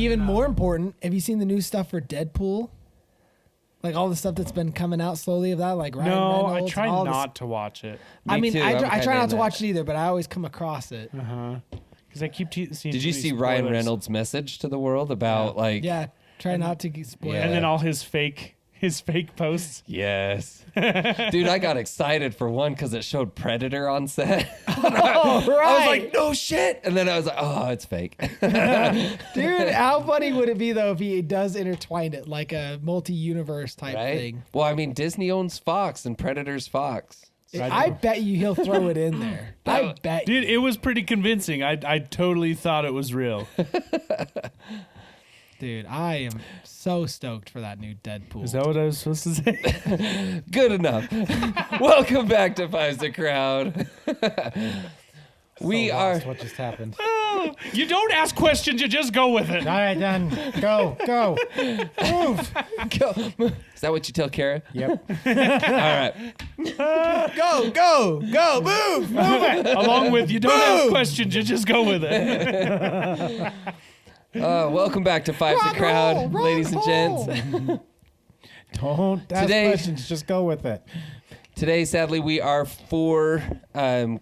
even more important, have you seen the new stuff for Deadpool? Like all the stuff that's been coming out slowly of that, like Ryan Reynolds. I try not to watch it. I try not to watch it either, but I always come across it. Because I keep seeing. Did you see Ryan Reynolds' message to the world about try not to get spoiled. And then all his fake posts. Yes. Dude, I got excited for one because it showed Predator on set. Oh, right. I was like, no shit. And then I was like, oh, it's fake. Dude, how funny would it be, though, if he does intertwine it like a multi-universe type thing? Well, I mean, Disney owns Fox and Predator's Fox. I bet you he'll throw it in there. I bet. Dude, it was pretty convincing. I totally thought it was real. Dude, I am so stoked for that new Deadpool. Is that what I was supposed to say? Good enough. Welcome back to Five's the Crowd. What just happened? You don't ask questions, you just go with it. All right, then. Go. Move. Go. Is that what you tell Kara? Yep. All right. Go, move it. Along with you don't ask questions, you just go with it. Welcome back to Five's the Crowd, ladies and gents. Don't ask questions, just go with it. Today, sadly, we are four.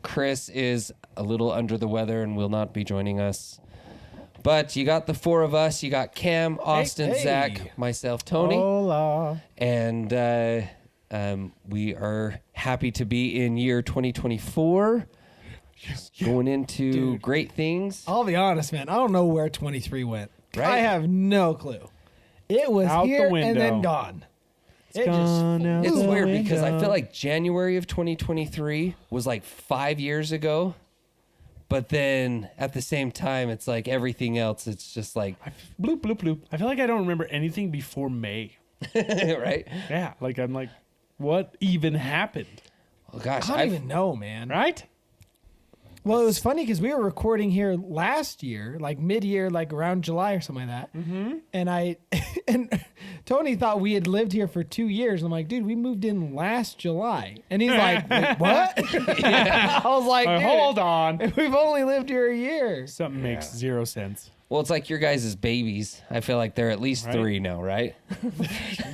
Chris is a little under the weather and will not be joining us. But you got the four of us. You got Cam, Austin, Zach, myself, Tony. Hola. And we are happy to be in year 2024. Going into great things. I'll be honest, man. I don't know where 23 went. Right? I have no clue. It was Out the here window. and then gone. It's weird because I feel like January of 2023 was like 5 years ago. But then at the same time, it's like everything else. It's just like bloop, bloop, bloop. I feel like I don't remember anything before May. Right? Yeah. Like, I'm like, what even happened? Oh, gosh. I don't even know, man. Right? Well, it was funny because we were recording here last year, like mid-year, like around July or something like that. Mm-hmm. And Tony thought we had lived here for 2 years. I'm like, dude, we moved in last July. And he's like, wait, what? I was like, dude, hold on. We've only lived here a year. Something makes zero sense. Well, it's like your guys' babies. I feel like they're at least 3 now, right?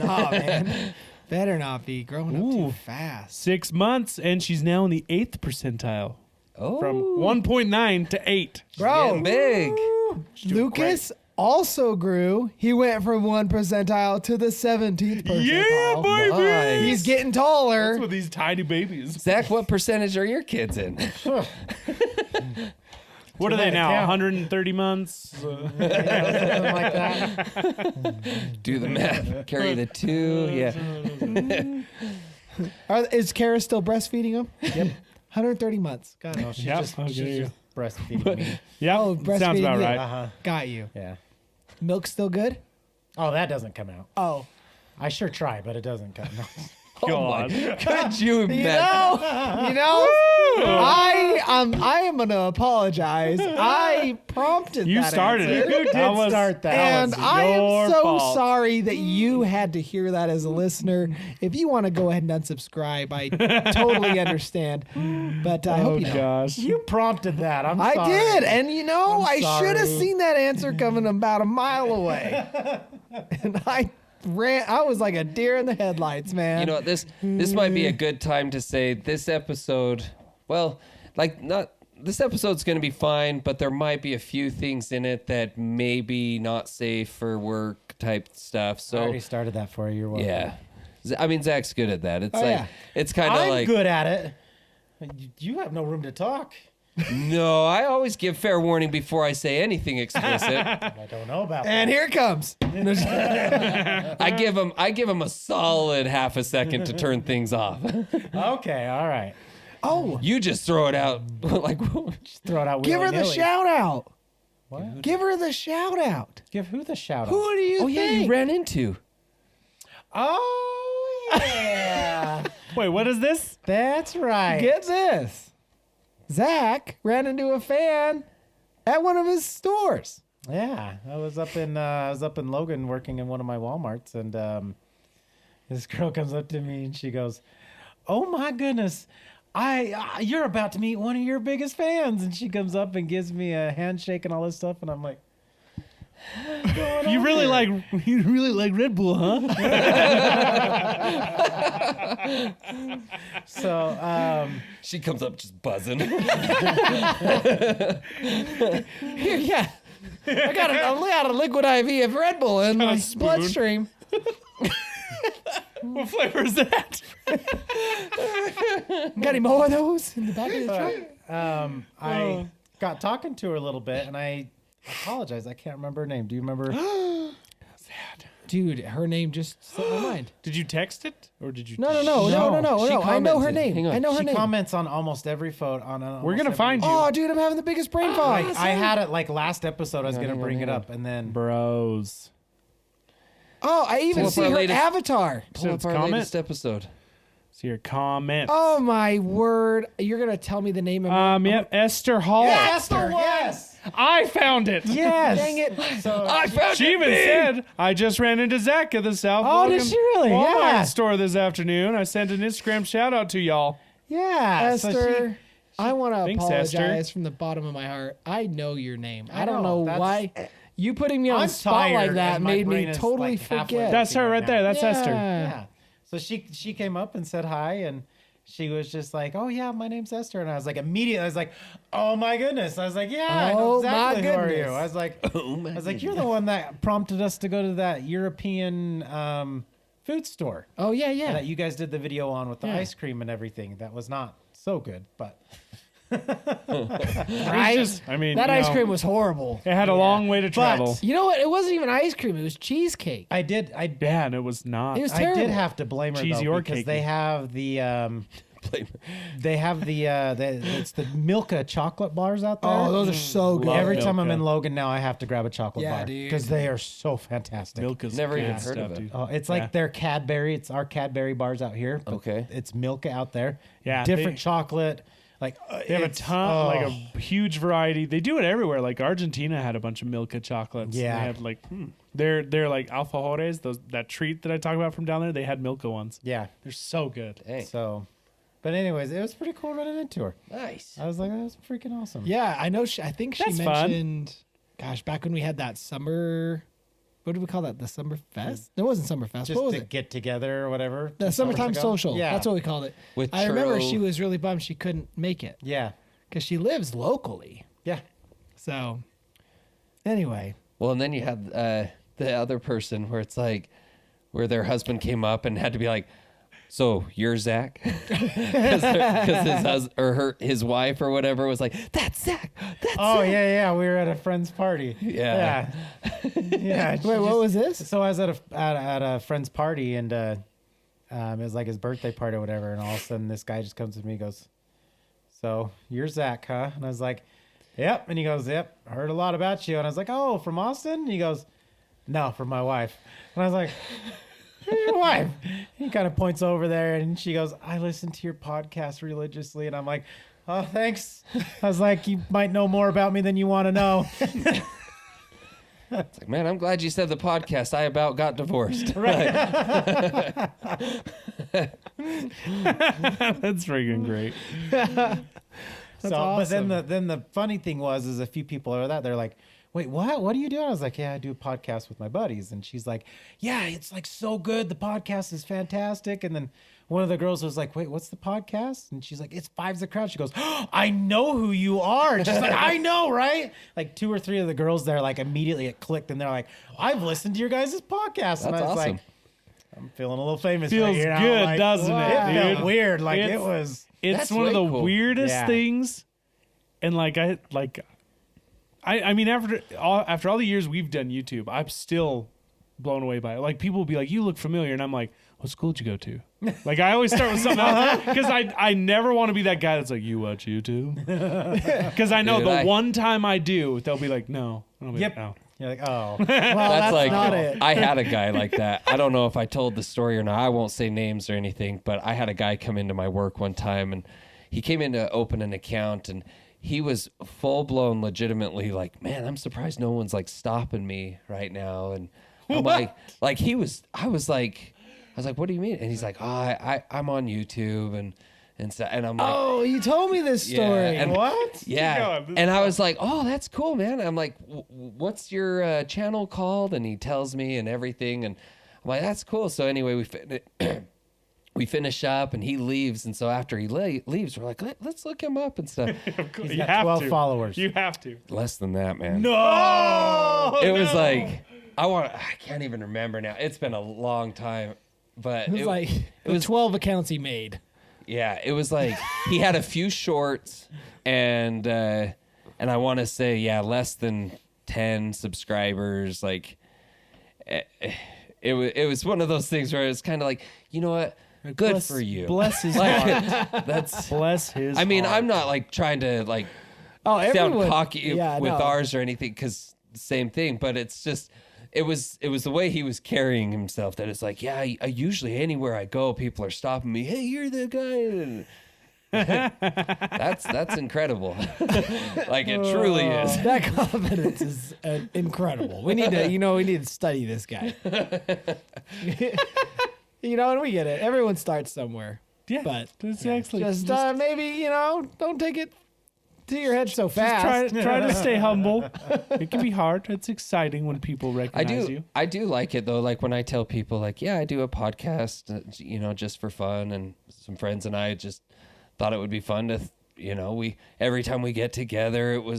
Nah, man. Better not be growing up too fast. 6 months, and she's now in the 8th percentile. Oh. From 1.9 to 8. Bro, getting big. Lucas also grew. He went from 1 percentile to the 17th percentile. Yeah, baby. Nice. He's getting taller. That's with these tiny babies. Zach, what percentage are your kids in? What are they now? 130 months? Something like that. Do the math. Carry the 2. Yeah. Is Kara still breastfeeding him? Yep. 130 months. Got it. No, she's Yep, just breastfeeding me. Yeah, breastfeeding sounds about you. right. Uh-huh. Got you. Yeah. Milk still good? Oh, that doesn't come out. Oh. I sure try, but it doesn't come out. God. Could you imagine? You know, I am going to apologize. I prompted You that started answer. it. Who did start that? And was I am your so fault. sorry that you had to hear that as a listener. If you want to go ahead and unsubscribe, I totally understand. But I hope you don't. Gosh. You prompted that. I'm I sorry. did. And you know, I'm I should have sorry. seen that answer coming about a mile away. And I was like a deer in the headlights, man. You know, this might be a good time to say this episode, well, like this episode's going to be fine, but there might be a few things in it that maybe not safe for work type stuff. I So already started that for you. You're welcome. yeah. I mean, Zach's good at that. It's yeah. it's kind of I'm like, good at it. You have no room to talk. no, I always give fair warning before I say anything explicit. I don't know about And that. here it comes. I give him a solid half a second to turn things off. Okay, all right. Oh, You just throw it out like Just throw it out. give her the willy-nilly. shout out. What? Give her the shout out. Give who the shout out? Who do you oh yeah, think? you ran into. Oh, yeah. Wait, what is this? That's right. Get this. Zach ran into a fan at one of his stores. Yeah, I was up in Logan working in one of my Walmarts, and this girl comes up to me and she goes, "Oh my goodness, you're about to meet one of your biggest fans." And she comes up and gives me a handshake and all this stuff, and I'm like, You really like Red Bull, huh? So, She comes up just buzzing. Here, yeah. I got a liquid IV of Red Bull in my spoon. bloodstream. What flavor is that? Got any more of those in the back of the truck? I got talking to her a little bit, and I apologize. I can't remember her name. Do you remember? Dude, her name just slipped my mind. Did you text it or did you? No. She I know her commented. name. Hang on. I know her She name. comments on almost every photo. We're gonna find you, Oh, dude, I'm having the biggest brain fog. Like, I had it like last episode. I was Hang gonna on, bring hang it on. up, and then bros. Oh, I even Pull up see our her latest- avatar. Pull up It's our comment. latest episode. See your comments. Oh my word! You're gonna tell me the name of Yep, Esther Hall. Yes, the one. yes, I found it. yes. Dang it! So I found She even said, I just ran into Zach at the South Oh, did Logan she really? Walmart Yeah. store this afternoon. I sent an Instagram shout out to y'all. yeah, so Esther, I want to Thanks, apologize Esther. from the bottom of my heart. I know your name. I I don't know, know that's- why. You putting me on I'm the spot like tired that and my made brain me is, totally like, halfway forget. That's her right now. there. That's Esther. Yeah. So she came up and said hi, and she was just like, "Oh yeah, my name's Esther," and I was like, immediately, I was like, "Oh my goodness!" I was like, "Yeah, I know Oh, exactly my who are you." goodness. I was like, Oh my "You're the one that prompted us to go to that European food store Oh yeah, yeah. that you guys did the video on with the Yeah. ice cream and everything. That was not so good, but Right? I mean, that you ice know, cream was horrible. It had a long way to travel. You know what? It wasn't even ice cream. It was cheesecake. I did Yeah, and it was not. It was I terrible. did have to blame her Cheesy though, or because cakey. they have the it's the Milka chocolate bars out there. Oh, those are so good. Love Every time I'm Milka. in Logan now, I have to grab a chocolate Yeah, bar dude. because they are so fantastic. Milk is Never good even heard stuff, of it. dude. Oh, it's Yeah. like their Cadbury. It's our Cadbury bars out here. But Okay. it's Milka out there. Yeah, different they- chocolate. Like They have a it's- ton, like oh. a huge variety. They do it everywhere. Like Argentina had a bunch of Milka chocolates. Yeah. They had like they're like alfajores. That treat that I talk about from down there. They had Milka ones. Yeah. They're so good. Dang. So, but anyways, it was pretty cool running into her. Nice. I was like, that was freaking awesome. Yeah, I know. I think she That's fun. mentioned. Gosh, back when we had that summer. What did we call that? The summer fest? It wasn't summer fest. Just What was to it? get together or whatever. The 2 summertime summers ago. social. Yeah. That's what we called it. With I remember churro. she was really bummed she couldn't make it Yeah. because she lives locally. Yeah. So, anyway, Well, and then you had the other person where it's like, where their husband came up and had to be like, "So you're Zach?" Because his wife or whatever was like, "That's Zach. That's Oh Zach." yeah. We were at a friend's party. Yeah. Yeah. wait, what was this? So I was at a friend's party, and it was like his birthday party or whatever, and all of a sudden this guy just comes to me and goes, "So you're Zach, huh?" And I was like, "Yep." And he goes, "Yep, I heard a lot about you." And I was like, "Oh, from Austin?" And he goes, "No, from my wife." And I was like, "Who's your wife?" He kind of points over there, and she goes, "I listen to your podcast religiously." And I'm like, "Oh, thanks." I was like, "You might know more about me than you want to know." It's like, man, I'm glad you said the podcast. I about got divorced. That's freaking great. So, but then the funny thing was, is a few people are that they're like, "Wait, what? What do you do?" I was like, "Yeah, I do a podcast with my buddies." And she's like, "Yeah, it's like so good. The podcast is fantastic." And then one of the girls was like, "Wait, what's the podcast?" And she's like, "It's Five's the Crowd." She goes, "Oh, I know who you are." And she's like, "I know, right?" Like 2 or 3 of the girls there, like immediately it clicked, and they're like, "I've listened to your guys' podcast." And That's I was awesome. like, "I'm feeling a little famous." Feels right here now. good, Like, doesn't it, It felt dude? weird. Like It's- it was. It's That's one of way the cool. weirdest Yeah. things, and I mean after all the years we've done YouTube, I'm still blown away by it. Like people will be like, "You look familiar," and I'm like, "What school did you go to?" Like I always start with something else because I never want to be that guy that's like, "You watch YouTube," because I know Dude, one time I do, they'll be like, "No," and I'll be Yep. like, "No." You're like, "Oh." That's like not it. I had a guy like that. I don't know if I told the story or not. I won't say names or anything, but I had a guy come into my work one time, and he came in to open an account, and he was full blown, legitimately like, "Man, I'm surprised no one's like stopping me right now." And I'm like I was like, "What do you mean?" And he's like, "Oh, I'm on YouTube," and And so, and I'm like, Oh, you told me this Yeah, story. and- What? yeah. going. This And is I was like, oh, that's cool, man. I'm like, what's your channel called? And he tells me and everything. And I'm like, that's cool. So anyway, we finish up and he leaves. And so after he leaves, we're like, let's look him up and stuff. He's You got have 12 to. followers. You have to. Less than that, man. No. It was like, I can't even remember now. It's been a long time. But It was like it was 12 accounts he made. Yeah, it was like he had a few shorts and I want to say less than 10 subscribers. Like it was one of those things where it's kind of like, you know what? Good Bless- for you. Bless his Like, heart. that's Bless his I mean, heart. I'm not like trying to like Oh, sound everyone. cocky Yeah, with no. ours or anything cuz same thing, but it's just it was the way he was carrying himself that it's like, yeah, I usually anywhere I go, people are stopping me. Hey, you're the guy. That's incredible. Like it truly is. That confidence is incredible. We need to study this guy. And we get it. Everyone starts somewhere. Yeah, But that's excellent. just maybe, don't take it to your head so Just fast. try to stay humble. It can be hard. It's exciting when people recognize you. I do like it though. Like when I tell people, like, yeah, I do a podcast, just for fun, and some friends and I just thought it would be fun to, we every time we get together, we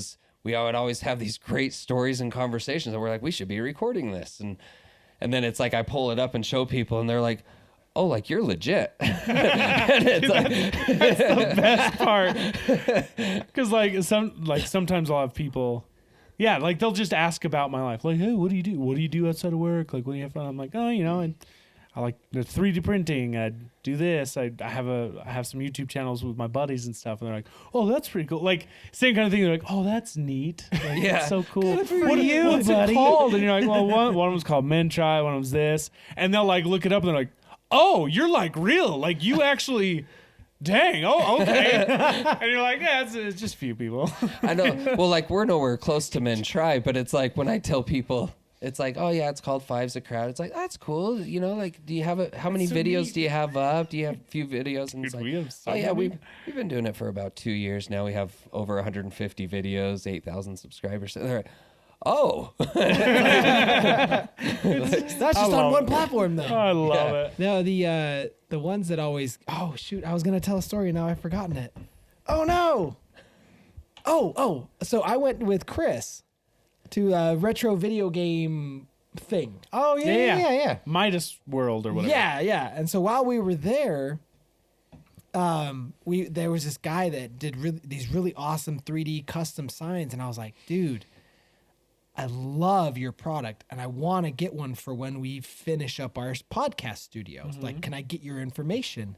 would always have these great stories and conversations, and we're like, we should be recording this, and then it's like I pull it up and show people, and they're like, oh, like you're legit. And it's like, Best part, because sometimes I'll have people, like they'll just ask about my life, like, hey, what do you do? What do you do outside of work? Like, when do you have fun? I'm like, oh, and I like the 3D printing. I do this. I have some YouTube channels with my buddies and stuff, and they're like, oh, that's pretty cool. Like same kind of thing. They're like, oh, that's neat. Like, Yeah. that's so cool. Good for you, what's buddy. it called? And you're like, well, one of them's called Men Try. One of them's this, and they'll like look it up, and they're like, oh, you're like real. Like you actually. Dang. Oh, okay. And you're like, yeah, it's just a few people. I know. Well, like we're nowhere close to Men Try, but it's like when I tell people, it's like, oh yeah, it's called Five's a Crowd. It's like, that's cool. Like, do you have how many So videos neat. do you have up? Do you have a few videos? And it's Dude, like, we have so oh yeah, many. we've been doing it for about 2 years now. We have over 150 videos, 8,000 subscribers. And they're like, oh, That's just on love one it. platform, though. I love Yeah. it. No, the ones that always. Oh shoot! I was gonna tell a story. Now I've forgotten it. Oh no! Oh! So I went with Chris to a retro video game thing. Oh, yeah. Midas World or whatever. Yeah. And so while we were there, there was this guy that did these really awesome 3D custom signs, and I was like, dude, I love your product, and I want to get one for when we finish up our podcast studios. Like, can I get your information?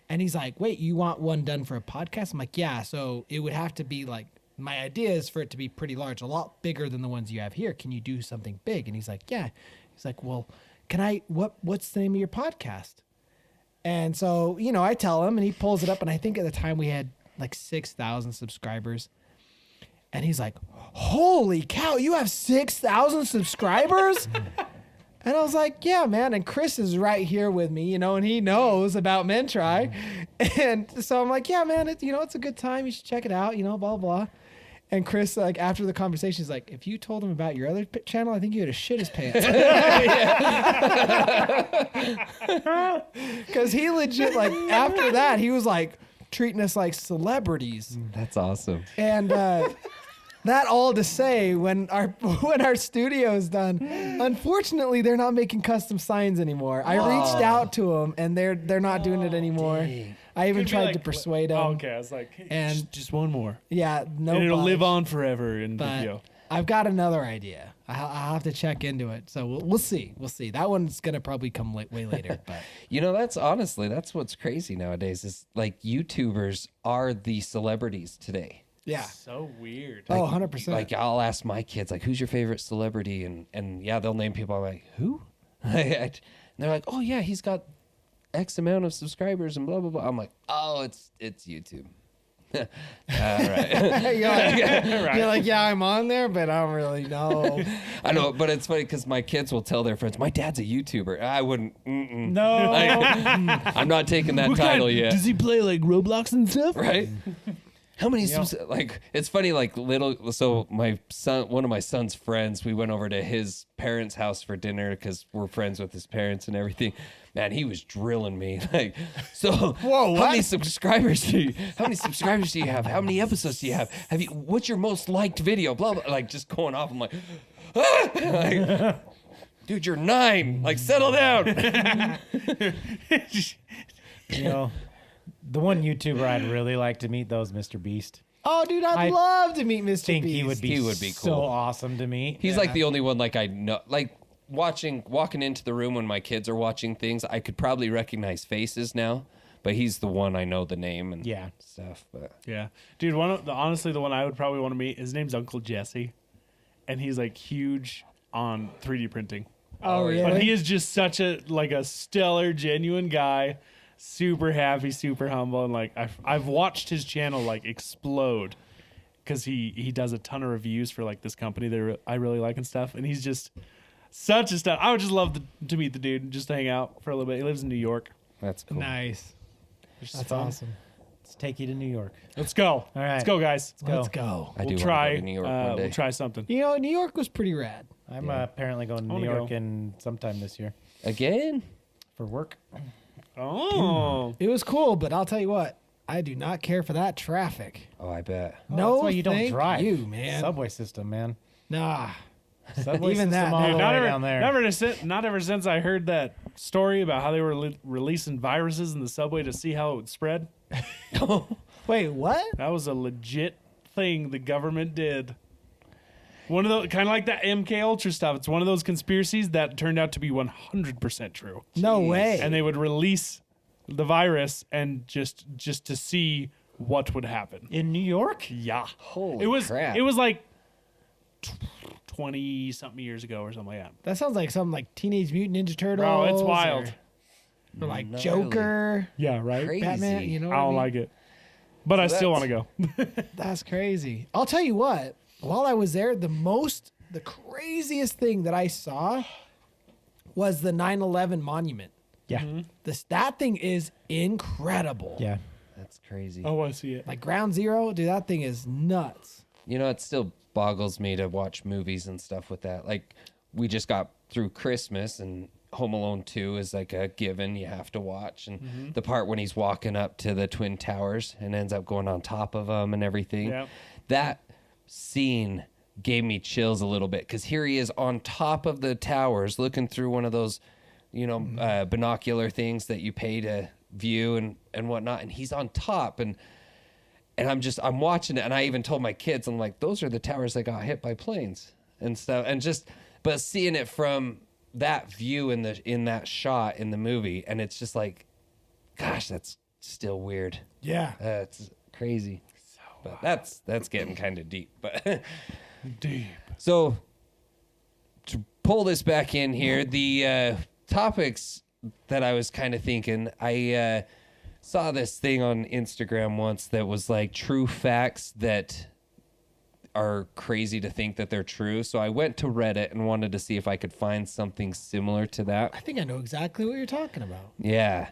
And he's like, wait, you want one done for a podcast? I'm like, yeah. So it would have to be like, my idea is for it to be pretty large, a lot bigger than the ones you have here. Can you do something big? And he's like, yeah. He's like, well, what's the name of your podcast? And so, I tell him, and he pulls it up, and I think at the time we had like 6,000 subscribers. And he's like, holy cow, you have 6,000 subscribers? And I was like, yeah, man. And Chris is right here with me, and he knows about Men Try. And so I'm like, yeah, man, it's a good time. You should check it out, blah, blah. And Chris, like, after the conversation, he's like, if you told him about your other channel, I think you would have shit his pants. Because he legit, like, after that, he was like treating us like celebrities. that's awesome. And that all to say, when our studio is done, unfortunately, they're not making custom signs anymore. I reached out to them, and they're not doing it anymore. dang. I even Could be tried like- to persuade them. Oh, okay, I was like, hey, And- just one more. Yeah, no. And it'll budge. live on forever in But video. I've got another idea. I'll have to check into it. So we'll see. We'll see. That one's gonna probably come way later. But That's what's crazy nowadays is like YouTubers are the celebrities today. yeah. So weird. Oh, 100%. Like I'll ask my kids, like, who's your favorite celebrity? And yeah, they'll name people. I'm like, who? And they're like, oh yeah, he's got X amount of subscribers and blah blah blah. I'm like, oh, it's YouTube. All right. You're like, yeah, I'm on there, but I don't really know. I know, but it's funny because my kids will tell their friends, my dad's a YouTuber. I wouldn't. No. I'm not taking that title yet. Does he play like Roblox and stuff? Right? How many like it's funny like little so my son one of my son's friends we went over to his parents' house for dinner because we're friends with his parents and everything. Man, he was drilling me like so. Whoa! How many subscribers do you have? How many episodes do you have? What's your most liked video? Blah blah. Like just going off. I'm like, like, dude, you're 9. Like settle down. You know, the one YouTuber I'd really like to meet though is Mr. Beast. Oh, dude, I'd love to meet Mr. Think Beast. he would be so cool. awesome to meet. He's like the only one like I know like walking into the room when my kids are watching things, I could probably recognize faces now, but he's the one I know the name and stuff. But Yeah, dude. Honestly, the one I would probably want to meet. His name's Uncle Jesse, and he's like huge on 3D printing. Oh, really? But he is just such a stellar, genuine guy. Super happy, super humble, and like I've watched his channel like explode because he does a ton of reviews for like this company that I really like and stuff, and he's just such a stud. I would just love to meet the dude, just to hang out for a little bit. He lives in New York. that's cool. Nice. It's That's fun. awesome. Let's take you to New York. Let's go. All right. Let's go, guys. Let's go. I do We'll want try. to go to New York one day. We'll try something. You know, New York was pretty rad. I'm apparently going to I New wanna York go. in sometime this year Again? for work. Oh, It was cool, but I'll tell you what, I do not care for that traffic. Oh, I bet. No, that's why you don't thank drive. you, man. Subway system, man. Nah. Subway Even system that, all dude. the not way ever, down there. not ever since I heard that story about how they were releasing viruses in the subway to see how it would spread. Wait, what? That was a legit thing the government did. One of those, kind of like that MK Ultra stuff. It's one of those conspiracies that turned out to be 100% true. No way. And they would release the virus and just to see what would happen. In New York? Yeah. Holy it was crap. It was like 20 something years ago or something like that. That sounds like something like Teenage Mutant Ninja Turtles. Bro, it's wild. Or like Gnarly. Joker, Yeah, right. Crazy. Batman. You know what I don't I mean? like it. But I still want that's- to go. That's crazy. I'll tell you what. While I was there, the craziest thing that I saw was the 9/11 monument. Yeah. That thing is incredible. Yeah. That's crazy. Oh, I see it. Like Ground Zero, dude, that thing is nuts. You know, it still boggles me to watch movies and stuff with that. Like, we just got through Christmas, and Home Alone 2 is like a given you have to watch. And the part when he's walking up to the Twin Towers and ends up going on top of them and everything. Yep. That scene gave me chills a little bit because here he is on top of the towers looking through one of those, binocular things that you pay to view and whatnot. And he's on top and I'm watching it, and I even told my kids, I'm like, those are the towers that got hit by planes and stuff. And but seeing it from that view in that shot in the movie, and it's just like, gosh, that's still weird. Yeah. It's crazy. But that's getting kind of deep. But Deep. so to pull this back in here, the topics that I was kind of thinking, I saw this thing on Instagram once that was like true facts that are crazy to think that they're true. So I went to Reddit and wanted to see if I could find something similar to that. I think I know exactly what you're talking about. Yeah.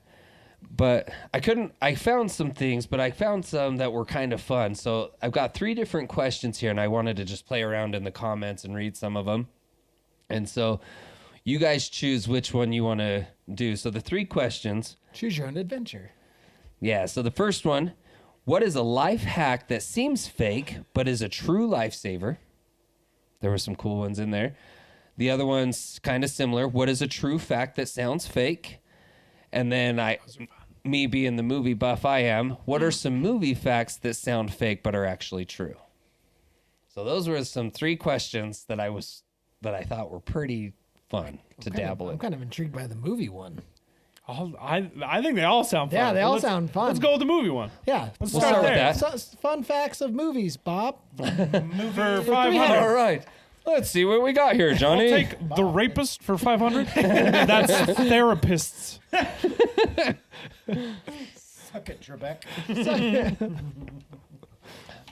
But I found some things, but I found some that were kind of fun. So I've got 3 different questions here, and I wanted to just play around in the comments and read some of them. And so you guys choose which one you want to do. So the 3 questions. Choose your own adventure. Yeah, so the first one, what is a life hack that seems fake but is a true lifesaver? There were some cool ones in there. The other one's kind of similar. What is a true fact that sounds fake? And then me being the movie buff I am, what are some movie facts that sound fake but are actually true? So those were some 3 questions that I thought were pretty fun to dabble I'm in. kind of intrigued by the movie one. I think they all sound fun. Yeah, they all Let's- sound fun. Let's go with the movie one. Yeah. Let's We'll start start with there. that. Fun facts of movies, Bob. For 500. All right. Let's see what we got here, I'll Johnny. take the rapist for 500. That's therapists. Suck it, Trebek.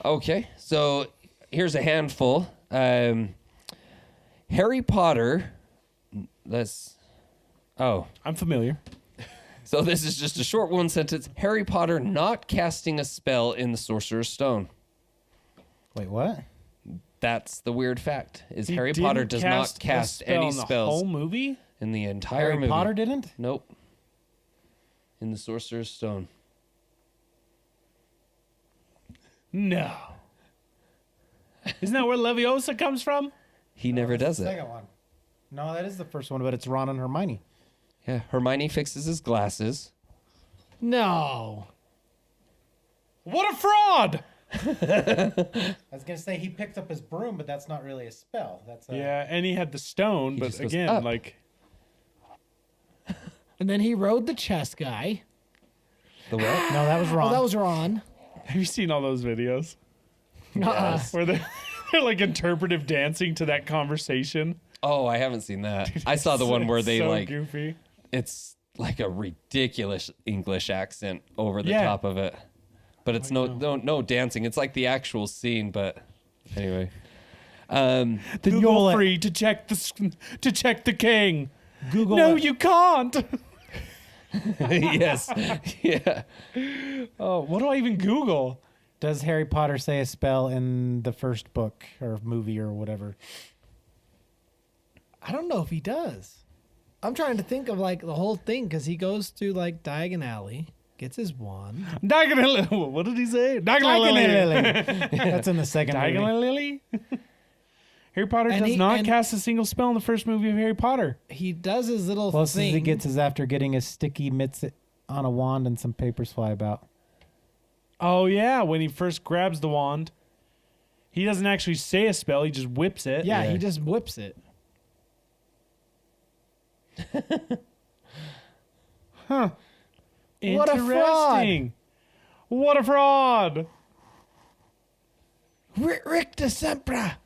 Okay, so here's a handful. Harry Potter. I'm familiar. So this is just a short one sentence. Harry Potter not casting a spell in the Sorcerer's Stone. Wait, what? That's the weird fact. Is He Harry Potter didn't does not a cast spell any in the spells whole movie. in the entire Harry movie. Potter didn't? Nope. In the Sorcerer's Stone. No. Isn't that where Leviosa comes from? He never does it. Second one. No, that is the first one, but it's Ron and Hermione. Yeah, Hermione fixes his glasses. No. What a fraud! I was gonna say he picked up his broom, but that's not really a spell. That's Yeah, and he had the stone, He but just goes again, up. like And then he rode the chess guy. The what? No, that was Ron. Oh, that was Ron. have you seen all those videos Yes. where they're like interpretive dancing to that conversation? Oh, I haven't seen that. I saw the one where they so like goofy. it's like a ridiculous English accent over the Yeah. top of it. But it's no dancing. It's like the actual scene, but anyway. Then Google you'll free to check the king. Google No, it. you can't. Yes. Yeah. Oh, what do I even Google? Does Harry Potter say a spell in the first book or movie or whatever? I don't know if he does. I'm trying to think of like the whole thing because he goes to like Diagon Alley, gets his wand. Diagon Lily. What did he say? Diagon Lily. That's in the second movie. Diagon Lily. Harry Potter And does he- not and- cast a single spell in the first movie of Harry Potter. He does his little Closest thing. he gets is after getting his sticky mitts on a wand and some papers fly about. Oh yeah, when he first grabs the wand, he doesn't actually say a spell. He just whips it. Yeah, Yeah. he just whips it. Huh. What a fraud. Interesting. What a fraud. Rick de Sempra.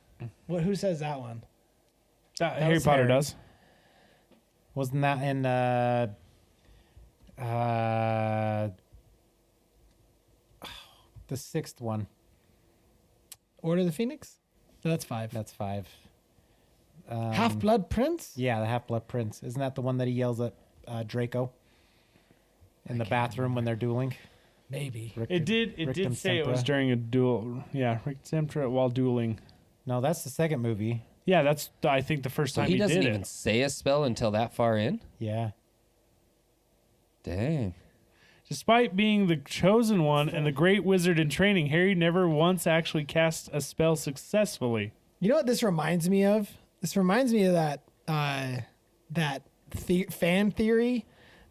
What? Who says that one? Harry was Potter Harry. does. Wasn't that in the sixth one? Order of the Phoenix? No, that's 5. That's 5. Half Blood Prince? Yeah, the Half-Blood Prince. Isn't that the one that he yells at Draco in the bathroom when they're dueling? Maybe. It did Rictum say it was Sempra. during a duel. Yeah, Rick Sempra while dueling. No, that's the second movie. Yeah, that's I think the first So time he doesn't did even it. say a spell until that far in? Yeah. Dang. Despite being the chosen one and the great wizard in training, Harry never once actually cast a spell successfully. You know what this reminds me of? This reminds me of that fan theory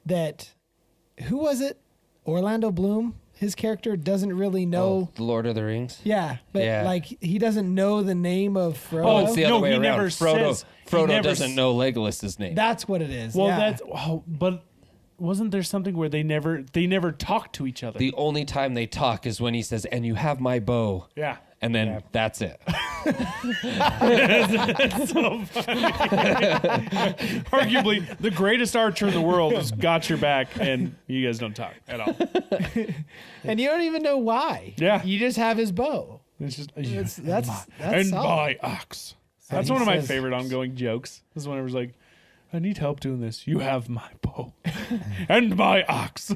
that who was it? Orlando Bloom. His character doesn't really know. Oh, the Lord of the Rings? Yeah, but Yeah. like he doesn't know the name of Frodo. Oh, it's the other no, way he around. never says- he Frodo never doesn't s- know Legolas's name. That's what it is. Well, yeah. but wasn't there something where they never talk to each other? The only time they talk is when he says, "And you have my bow." yeah. And then that's it. Arguably, the greatest archer in the world has got your back, and you guys don't talk at all. and you don't even know why. Yeah. you just have his bow. It's just That's and solid. my ox. That's he one of my says- favorite ongoing jokes. Is when it was like, I need help doing this. You have my bow and my ox.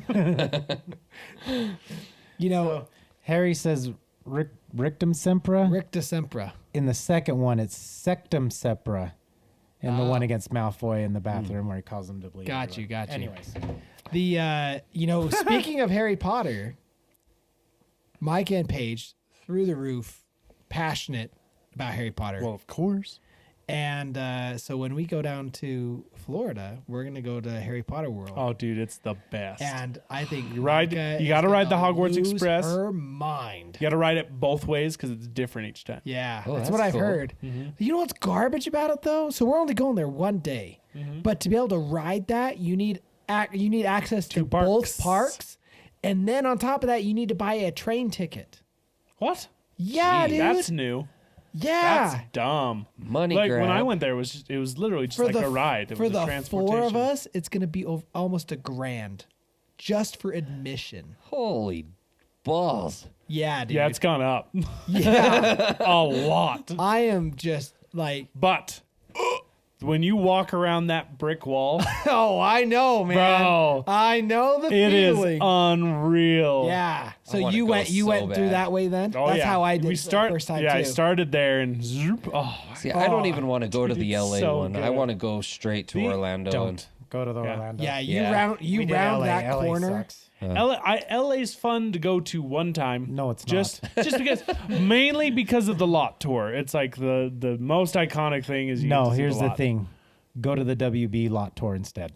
You know, Harry says Rictum Sempra. Rick de Sempra. In the second one, it's Sectum Sepra. In the one against Malfoy in the bathroom where he calls him to bleed. Got you. Anyways. The speaking of Harry Potter, Mike and Paige through the roof, passionate about Harry Potter. Well, of course. And so when we go down to Florida, we're gonna go to Harry Potter World. Oh, dude, it's the best. And I think You ride- Micah you is gotta ride the gonna Hogwarts lose Express. Her mind. You got to ride it both ways because it's different each time. Yeah, Oh, that's that's what I've cool. heard. You know what's garbage about it though? So we're only going there one day, but to be able to ride that, you need access to Two parks. both parks, and then on top of that, you need to buy a train ticket. What? Yeah, dude. That's new. yeah. That's dumb. Money Like grab. when I went there, it was literally just like a ride. It for was a the transportation. 4 of us, it's gonna be almost $1,000 just for admission. Holy balls. Yeah, dude. Yeah, it's gone up Yeah. a lot. I am just like, But when you walk around that brick wall, oh, I know, man. Bro, I know the it is feeling. unreal. Yeah. So wanna you go went so through bad. that way then? Oh, That's yeah. how I did We the first time yeah, too. I started there and zoop. Oh, See, I don't Oh, even want to go to dude, the it's LA so one. I good. want to go straight to Orlando. Don't go to the Yeah. Orlando. Yeah, Yeah. you We did round LA. that LA corner. sucks. LA's fun to go to one time. No, it's just not. just because mainly because of the lot tour. It's like the most iconic thing is you get No, to see here's the lot. thing. Go to the WB lot tour instead.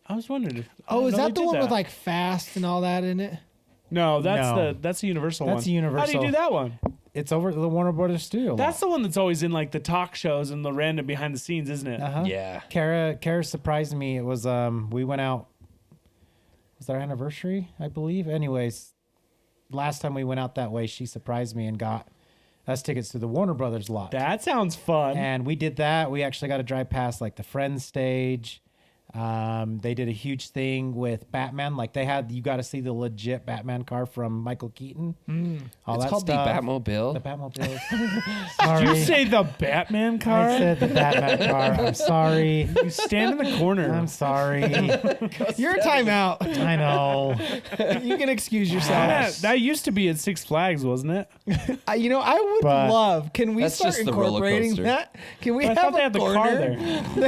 I was wondering if Oh, is no, that they the did one with that. like Fast and all that in it? No, No. that's the Universal one. That's the How do you Universal. do that one? It's over at the Warner Brothers studio. That's the one that's always in like the talk shows and the random behind the scenes, isn't it? Uh-huh. Yeah. Kara surprised me. It was we went out. Was our anniversary, I believe. Anyways, last time we went out that way, she surprised me and got us tickets to the Warner Brothers lot. That sounds fun. And we did that. We actually got to drive past like the Friends stage. They did a huge thing with Batman. Like you got to see the legit Batman car from Michael Keaton. All It's that called stuff. the Batmobile. The Batmobile. Did Sorry. you say the Batman car? I said the Batman car. I'm sorry. You stand in the corner. I'm sorry. You're a timeout. I know. You can excuse Yeah, yourself. that used to be at Six Flags, wasn't it? I would But- love. Can we That's start just the roller incorporating coaster. that? Can we I have thought they a had the corner car there.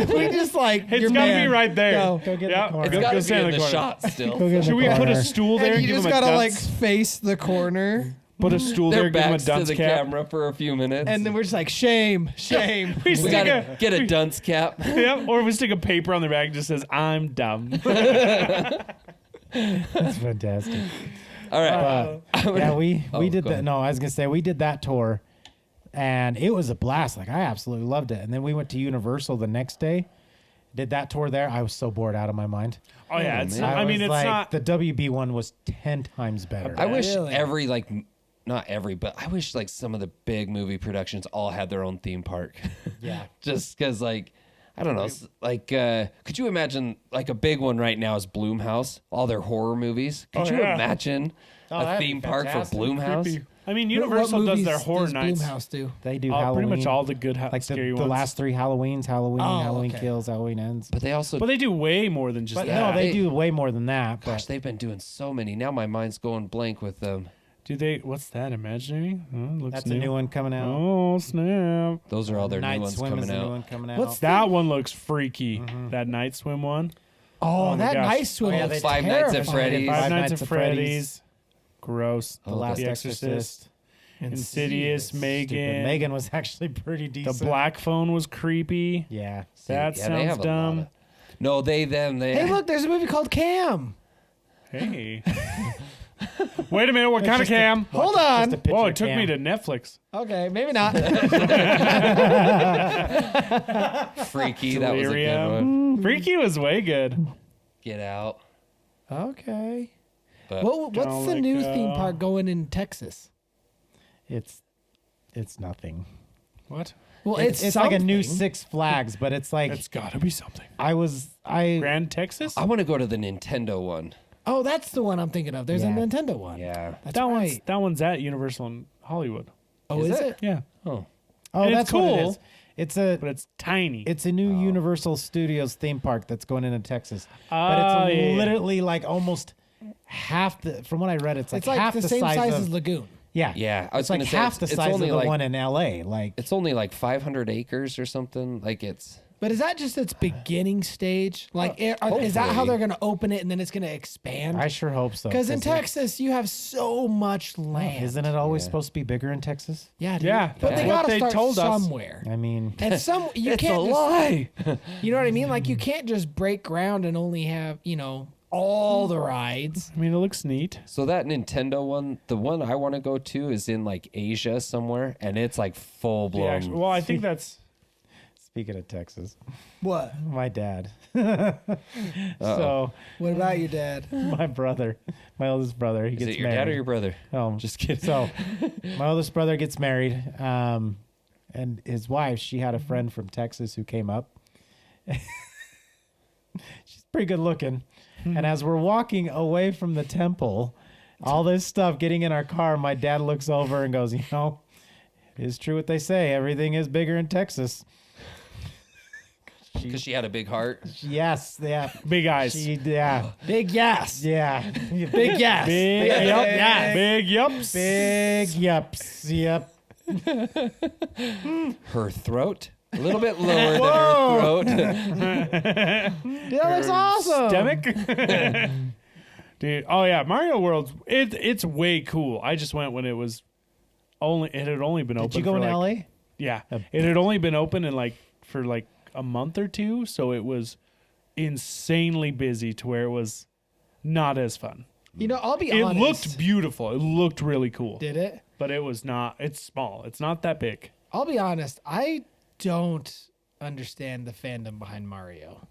that we just like? It's your got to man, be right there. Go get Yeah, the corner. It's go got to be stand in the corner. shot still. Go get in Should the we put corner. a stool there And and you give just him a gotta like dunce? face the corner, Put a stool there, Their give him a backs to dunce the cap. camera for a few minutes. and then we're just like, shame. We we stick gotta a get a dunce cap. yeah, or we stick a paper on the back that just says "I'm dumb." That's fantastic. All right. Yeah, we Oh, did go that. ahead. No, I was gonna say we did that tour, and it was a blast. Like I absolutely loved it. And then we went to Universal the next day. Did that tour there. I was so bored out of my mind. Oh yeah, it's man. not, I mean was it's like, not. the WB one was 10 times better. I wish Really? every not every, but I wish like some of the big movie productions all had their own theme park. Yeah. Just because like I don't know, like could you imagine like a big one right now is Bloomhouse, all their horror movies. Could Oh, you yeah. imagine Oh, a that'd be theme park for fantastic. Bloomhouse? Creepy. I mean, What Universal does their movies horror does nights. Blumhouse do? They do Pretty Halloween. much all the good, like scary the ones. last 3 Halloweens, Halloween, Oh, Halloween okay. Kills, Halloween Ends. But they also But they do way more than just But that. no, they they- do way more than that. gosh, But they've been doing so many. Now my mind's going blank with them. Do they? What's that? Imaginary? Oh, looks that's a new one coming out. Oh snap! Those are all their Night new ones Swim is coming the new out. one coming out. What's That one looks freaky. That night swim one. Oh, my that gosh. nice swim. Oh, yeah, looks they- Five Nights at terrifying. Freddy's. Five Nights at Freddy's. Gross. The Last The Exorcist. Exorcist. Insidious. Megan. Megan was actually pretty The decent. black phone was creepy. Yeah. That they sounds have a lot dumb. of- No, they them. They. Hey, look, there's a movie called Cam. Hey. Wait a minute. What kind of cam? Hold on. Just a picture Whoa! of It took Cam. me to Netflix. Okay, maybe not. Freaky. That was a good Delirium. one. Freaky was way good. Get out. Okay. But What's Don't the let new go. theme park going in Texas? It's nothing. What? Well, It's like a new something. Six Flags, but it's like It's got to be something. I Grand Texas. I want to go to the Nintendo one. Oh, that's the one I'm thinking of. There's a Yeah. Nintendo one. Yeah. That's that right. one's at Universal in Hollywood. Oh, Is is it? it? Yeah, Oh. oh And it's that's what it cool. is. It's a but it's tiny. it's a new Universal Studios theme park that's going into Texas, but Oh, it's yeah. literally like almost half the. From what I read, it's like It's like half the the same size of, as Lagoon. Yeah, Yeah, I was It's like gonna say, half the it's size of only the like- one in L.A. Like It's only like 500 acres or something. Like it's. But is that just its beginning stage? Like, is that how hopefully. they're going to open it and then it's going to expand? I sure hope so. Because in it- Texas, you have so much land. isn't it always Yeah. supposed to be bigger in Texas? Yeah, dude. Yeah, But that's they what got to they start told us. somewhere. I mean, And you It's can't a just, lie. you know what I mean? Like, you can't just break ground and only have, all the rides. I mean, it looks neat. So that Nintendo one, the one I want to go to is in like Asia somewhere, and it's like full blown. Well, I think that's. speaking of Texas, What? my dad. Uh-oh. So What about your dad? my brother, my oldest brother, he Is gets it your married. dad or your brother? Oh, Just kidding. So, my oldest brother gets married, and his wife, she had a friend from Texas who came up. She's pretty good looking. And as we're walking away from the temple, all this stuff getting in our car. My dad looks over and goes, it's true what they say. Everything is bigger in Texas. Because she had a big heart. Yes, yeah. Big eyes. Yeah. Big yes. Yeah. Big yes. Big yup. yes. Big yups. Big yups. Yep. Her throat, a little bit lower than her throat. That looks awesome. Stomach. Dude, oh yeah, Mario World's it's way cool. I just went when it had only been open. Did you go for in like, LA? Yeah. It had only been open for a month or two, so it was insanely busy to where it was not as fun. I'll be It honest. looked beautiful. It looked really cool. Did it? But it was not. It's small. It's not that big. I'll be honest. I don't understand the fandom behind Mario.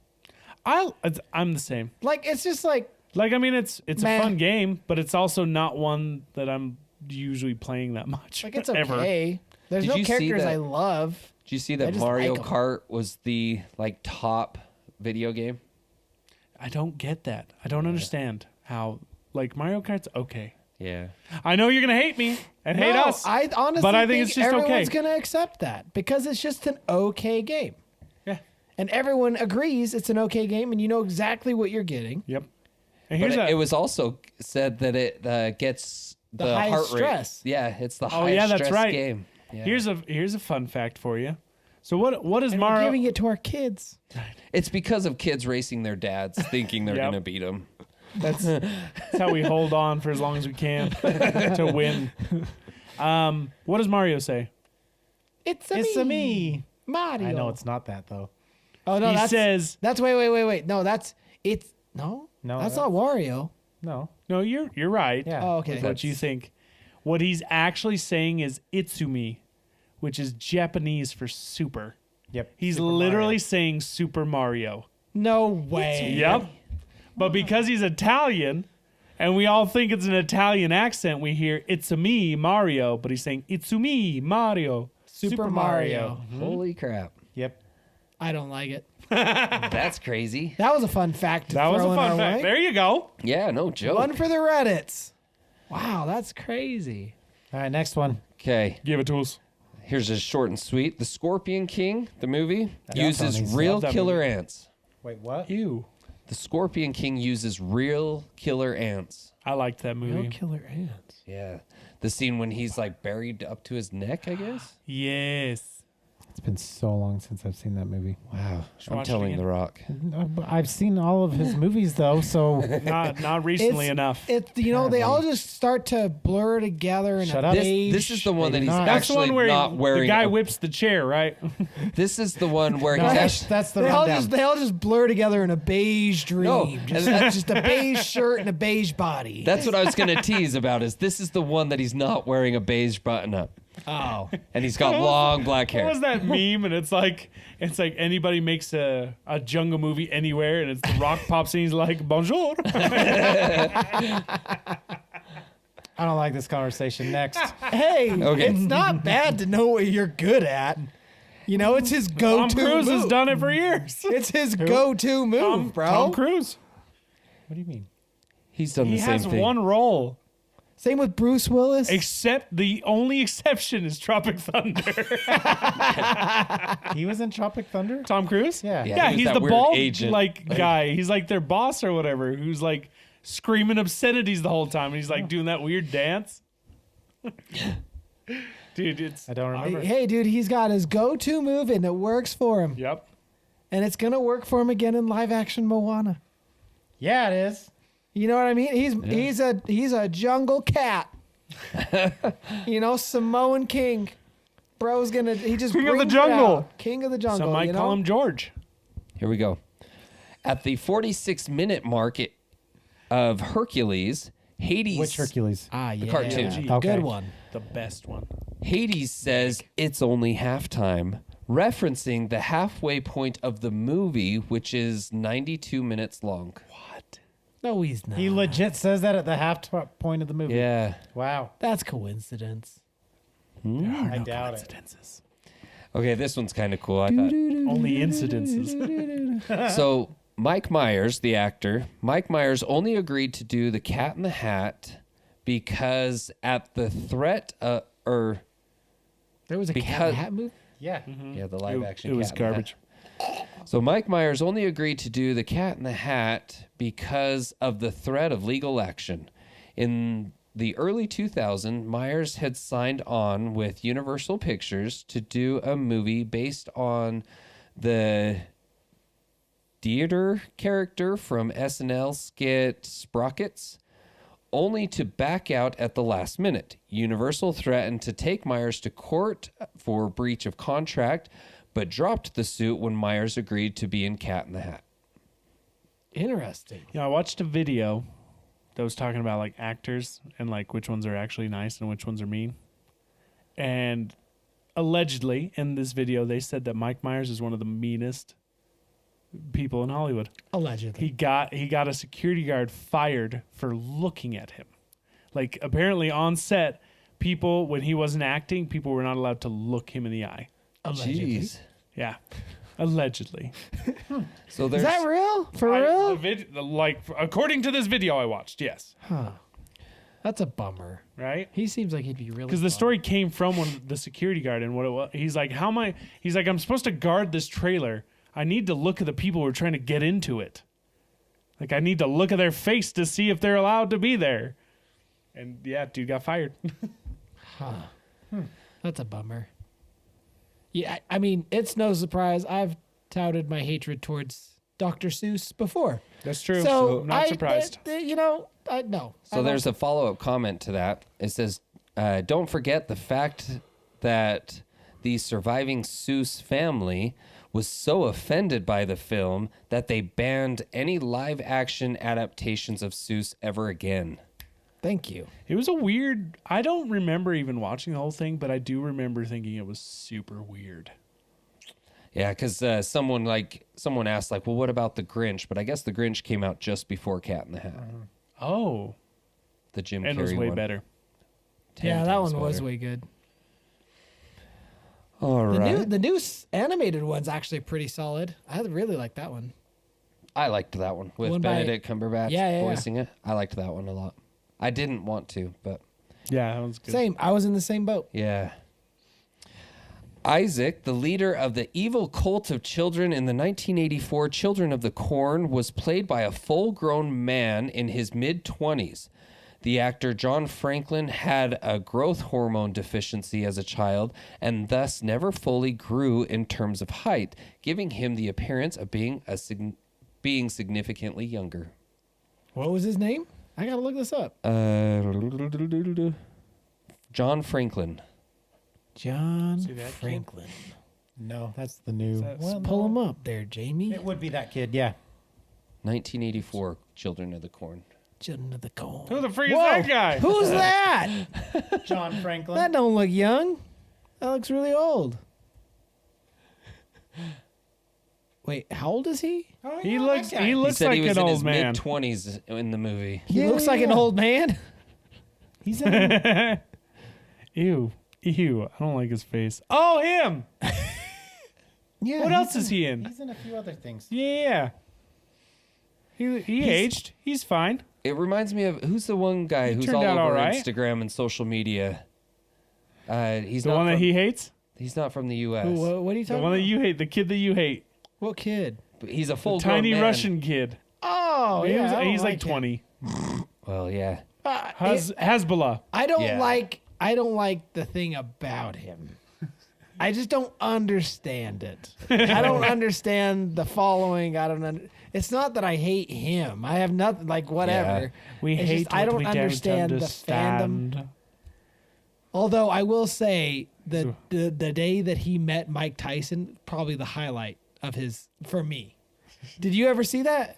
I'm the same. Like, it's just like, Like, I mean, it's Meh. a fun game, but it's also not one that I'm usually playing that much. it's ever. okay. There's Did no you see characters that- I love. Did you see I that just Mario like 'em. Kart was the top video game? I don't get that. I don't understand how Mario Kart's okay. Yeah. I know you're gonna hate me and hate No, us. I honestly but I think it's just everyone's okay. going to accept that because it's just an okay game. Yeah. And everyone agrees it's an okay game and you know exactly what you're getting. Yep. And But here's it was also said that it gets The the highest heart stress. rate. Yeah, it's the Oh, highest yeah, that's stress right. game. Yeah. here's a fun fact for you. So what is And we're Mario? giving it to our kids. It's because of kids racing their dads thinking they're Yep. going to beat them. That's how we hold on for as long as we can to win. What does Mario say? It's It's a me. Mario. I know it's not that though. Oh no, He that's says, that's wait. No, that's it's no. No, that's that's- not Wario. No. "No, you're right." Yeah. Oh, okay. That's what you think. What he's actually saying is Itsumi, which is Japanese for super. Yep. He's Super literally Mario. saying Super Mario. No way. Yep. But because he's Italian, and we all think it's an Italian accent, we hear "It's a me, Mario," but he's saying "Itsumi, Mario." Super Mario. Holy crap. Yep. I don't like it. That's crazy. That was a fun fact to That throw was a in fun our fact. way. There you go. Yeah, no joke. One for the Reddits. Wow, that's crazy. All right, next one. Okay, Give it to us. here's a short and sweet. The Scorpion King, the movie, Yeah, uses Tony's real love that killer movie. ants. Wait, what? Ew. The Scorpion King uses real killer ants. I liked that No movie. killer ants. Yeah. The scene when he's buried up to his neck, I guess. Yes. It's been so long since I've seen that movie. Wow. I'm watch it telling again. The Rock. No, but I've seen all of his movies though, so Not recently enough. It's they all just start to blur together in Shut a up. beige. This is the one that Maybe he's not. That's the actually one where not wearing. the guy a- whips the chair, right? This is the one where no, he's that's, actually. that's the they all rundown. just blur together in a beige dream. No, just, and that's- just a beige shirt and a beige body. That's what I was gonna tease about. Is this is the one that he's not wearing a beige button up, oh. and he's got long black What hair. was that meme? And it's like anybody makes a jungle movie anywhere, and it's The Rock pops in. He's like, "Bonjour." I don't like this conversation. Next. Hey, Okay. it's not bad to know what you're good at. It's his Tom go-to Cruise move. has done it for years. It's his go-to move, bro. Tom Cruise. What do you mean? He's done He the same has thing. one role. Same with Bruce Willis. Except the only exception is Tropic Thunder. He was in Tropic Thunder? Tom Cruise? Yeah. Yeah. Yeah, he was he's that the weird bald agent. guy. He's like their boss or whatever, who's like screaming obscenities the whole time, and he's like doing that weird dance. Dude, it's I don't remember. Hey, dude, he's got his go-to move and it works for him. yep. And it's going to work for him again in live-action Moana. Yeah, it is. You know what I mean? He's a jungle cat. Samoan king. Bro's he just King of the brings it jungle. out. King of the jungle. Some might call him George. Here we go. At the 46-minute mark of Hercules, Hades. Which Hercules? Ah, yeah. cartoon. Okay. Good one. The best one. Hades says it's only halftime, referencing the halfway point of the movie, which is 92 minutes long. What? No, he's not. He legit says that at the point of the movie. Yeah. Wow. That's coincidence. I doubt it. Coincidences. Okay, this one's kind of cool. I thought. Only incidences. So Mike Myers, the actor, Mike Myers only agreed to do the Cat in the Hat because at the threat or There was a Cat in Because- the Hat movie? Yeah. yeah, the live action. It was Cat in the Hat. garbage. So Mike Myers only agreed to do the Cat in the Hat because of the threat of legal action. In the early 2000s, Myers had signed on with Universal Pictures to do a movie based on the Dieter character from SNL skit Sprockets, only to back out at the last minute. Universal threatened to take Myers to court for breach of contract, but dropped the suit when Myers agreed to be in Cat in the Hat. Interesting. Yeah, I watched a video that was talking about like actors and like which ones are actually nice and which ones are mean. And allegedly in this video, they said that Mike Myers is one of the meanest people in Hollywood. Allegedly. He got a security guard fired for looking at him. Like apparently on set, people when he wasn't acting, people were not allowed to look him in the eye. Allegedly. Jeez. Yeah, allegedly. So Is there's that real? For The real? like according to this video I watched, yes, Huh. That's a bummer. right. He seems like he'd be really. Because the bummed. story came from the security guard and what it was. He's like, how am I? He's like, I'm supposed to guard this trailer. I need to look at the people who are trying to get into it. Like I need to look at their face to see if they're allowed to be there. And yeah, dude got fired. That's a bummer. Yeah, I mean, it's no surprise. I've touted my hatred towards Dr. Seuss before. That's true. So I'm not surprised. No. So there's a follow-up comment to that. It says, don't forget the fact that the surviving Seuss family was so offended by the film that they banned any live-action adaptations of Seuss ever again. Thank you. It was a weird. I don't remember even watching the whole thing, but I do remember thinking it was super weird. Yeah, because someone asked, like, well, what about The Grinch? But I guess The Grinch came out just before Cat in the Hat, Oh, the Jim and Carrey it was way one. better. 10 Yeah, that times one was better. way good. All right. The new animated one's actually pretty solid. I really like that one. I liked that one with One by- Benedict Cumberbatch Yeah. voicing it. I liked that one a lot. I didn't want to, but Yeah, that was good. Same. I was in the same boat. yeah. Isaac, the leader of the evil cult of children in the 1984 Children of the Corn, was played by a full-grown man in his mid-20s. The actor John Franklin had a growth hormone deficiency as a child and thus never fully grew in terms of height, giving him the appearance of being significantly younger. What was his name? I gotta look this up. John Franklin. John See that kid? Franklin. No, that's the new. that- Well, Pull no. him up there, Jamie. It would be that kid, yeah. 1984 Children of the Corn. Children of the Corn. Who the freak is Whoa, that guy? Who's that? John Franklin. That don't look young. That looks really old. Wait, how old is he? Oh, He yeah, looks. that guy. He looks he said like he was an in his old man. mid-20s in the movie. He Yeah, looks like an yeah. old man. He's in. Ew. I don't like his face. Oh, him. Yeah. What he's else is he in? He's in a few other things. Yeah. He aged. He's fine. It reminds me of who's the one guy who's turned all out over all right. Instagram and social media. He's The not one that from, he hates. He's not from the U.S. What are you The talking one about? that you hate. The kid that you hate. What kid? But he's a The full tiny man. Russian kid. Oh, He yeah. was- I don't he's like him. 20. Well, yeah. Hezbollah. I don't Yeah. I don't like the thing about him. I just don't understand it. I don't understand the following. It's not that I hate him. I have nothing like whatever. We It's hate. just, I what don't we understand the fandom. understand. Although I will say the day that he met Mike Tyson, probably the highlight of his for me. Did you ever see that?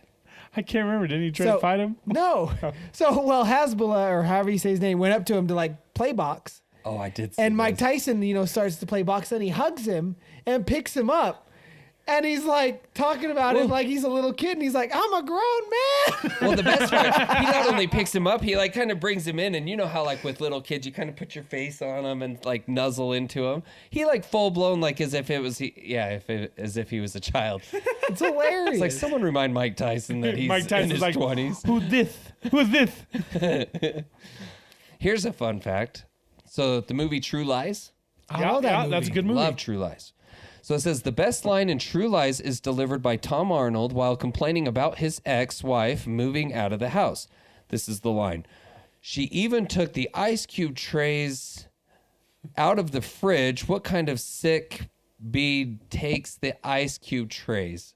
I can't remember. Didn't he try So- to fight him? No. So Hasbullah or however you say his name went up to him to like play box. Oh, I did see And Mike this. Tyson, starts to play box, and he hugs him and picks him up. And he's like talking about him like he's a little kid, and he's like, "I'm a grown man." Well, the best part, he not only picks him up, he like kind of brings him in, and you know how like with little kids, you kind of put your face on them and like nuzzle into him. He like full blown like as if it was as if he was a child. It's hilarious. It's like someone remind Mike Tyson that he's Mike in Tyson's his like, 20s. Who's this? Who's this? Here's a fun fact. So the movie True Lies. I love that movie. That's a good movie. Love True Lies. So it says the best line in True Lies is delivered by Tom Arnold while complaining about his ex-wife moving out of the house. This is the line. She even took the ice cube trays out of the fridge. What kind of sick bee takes the ice cube trays?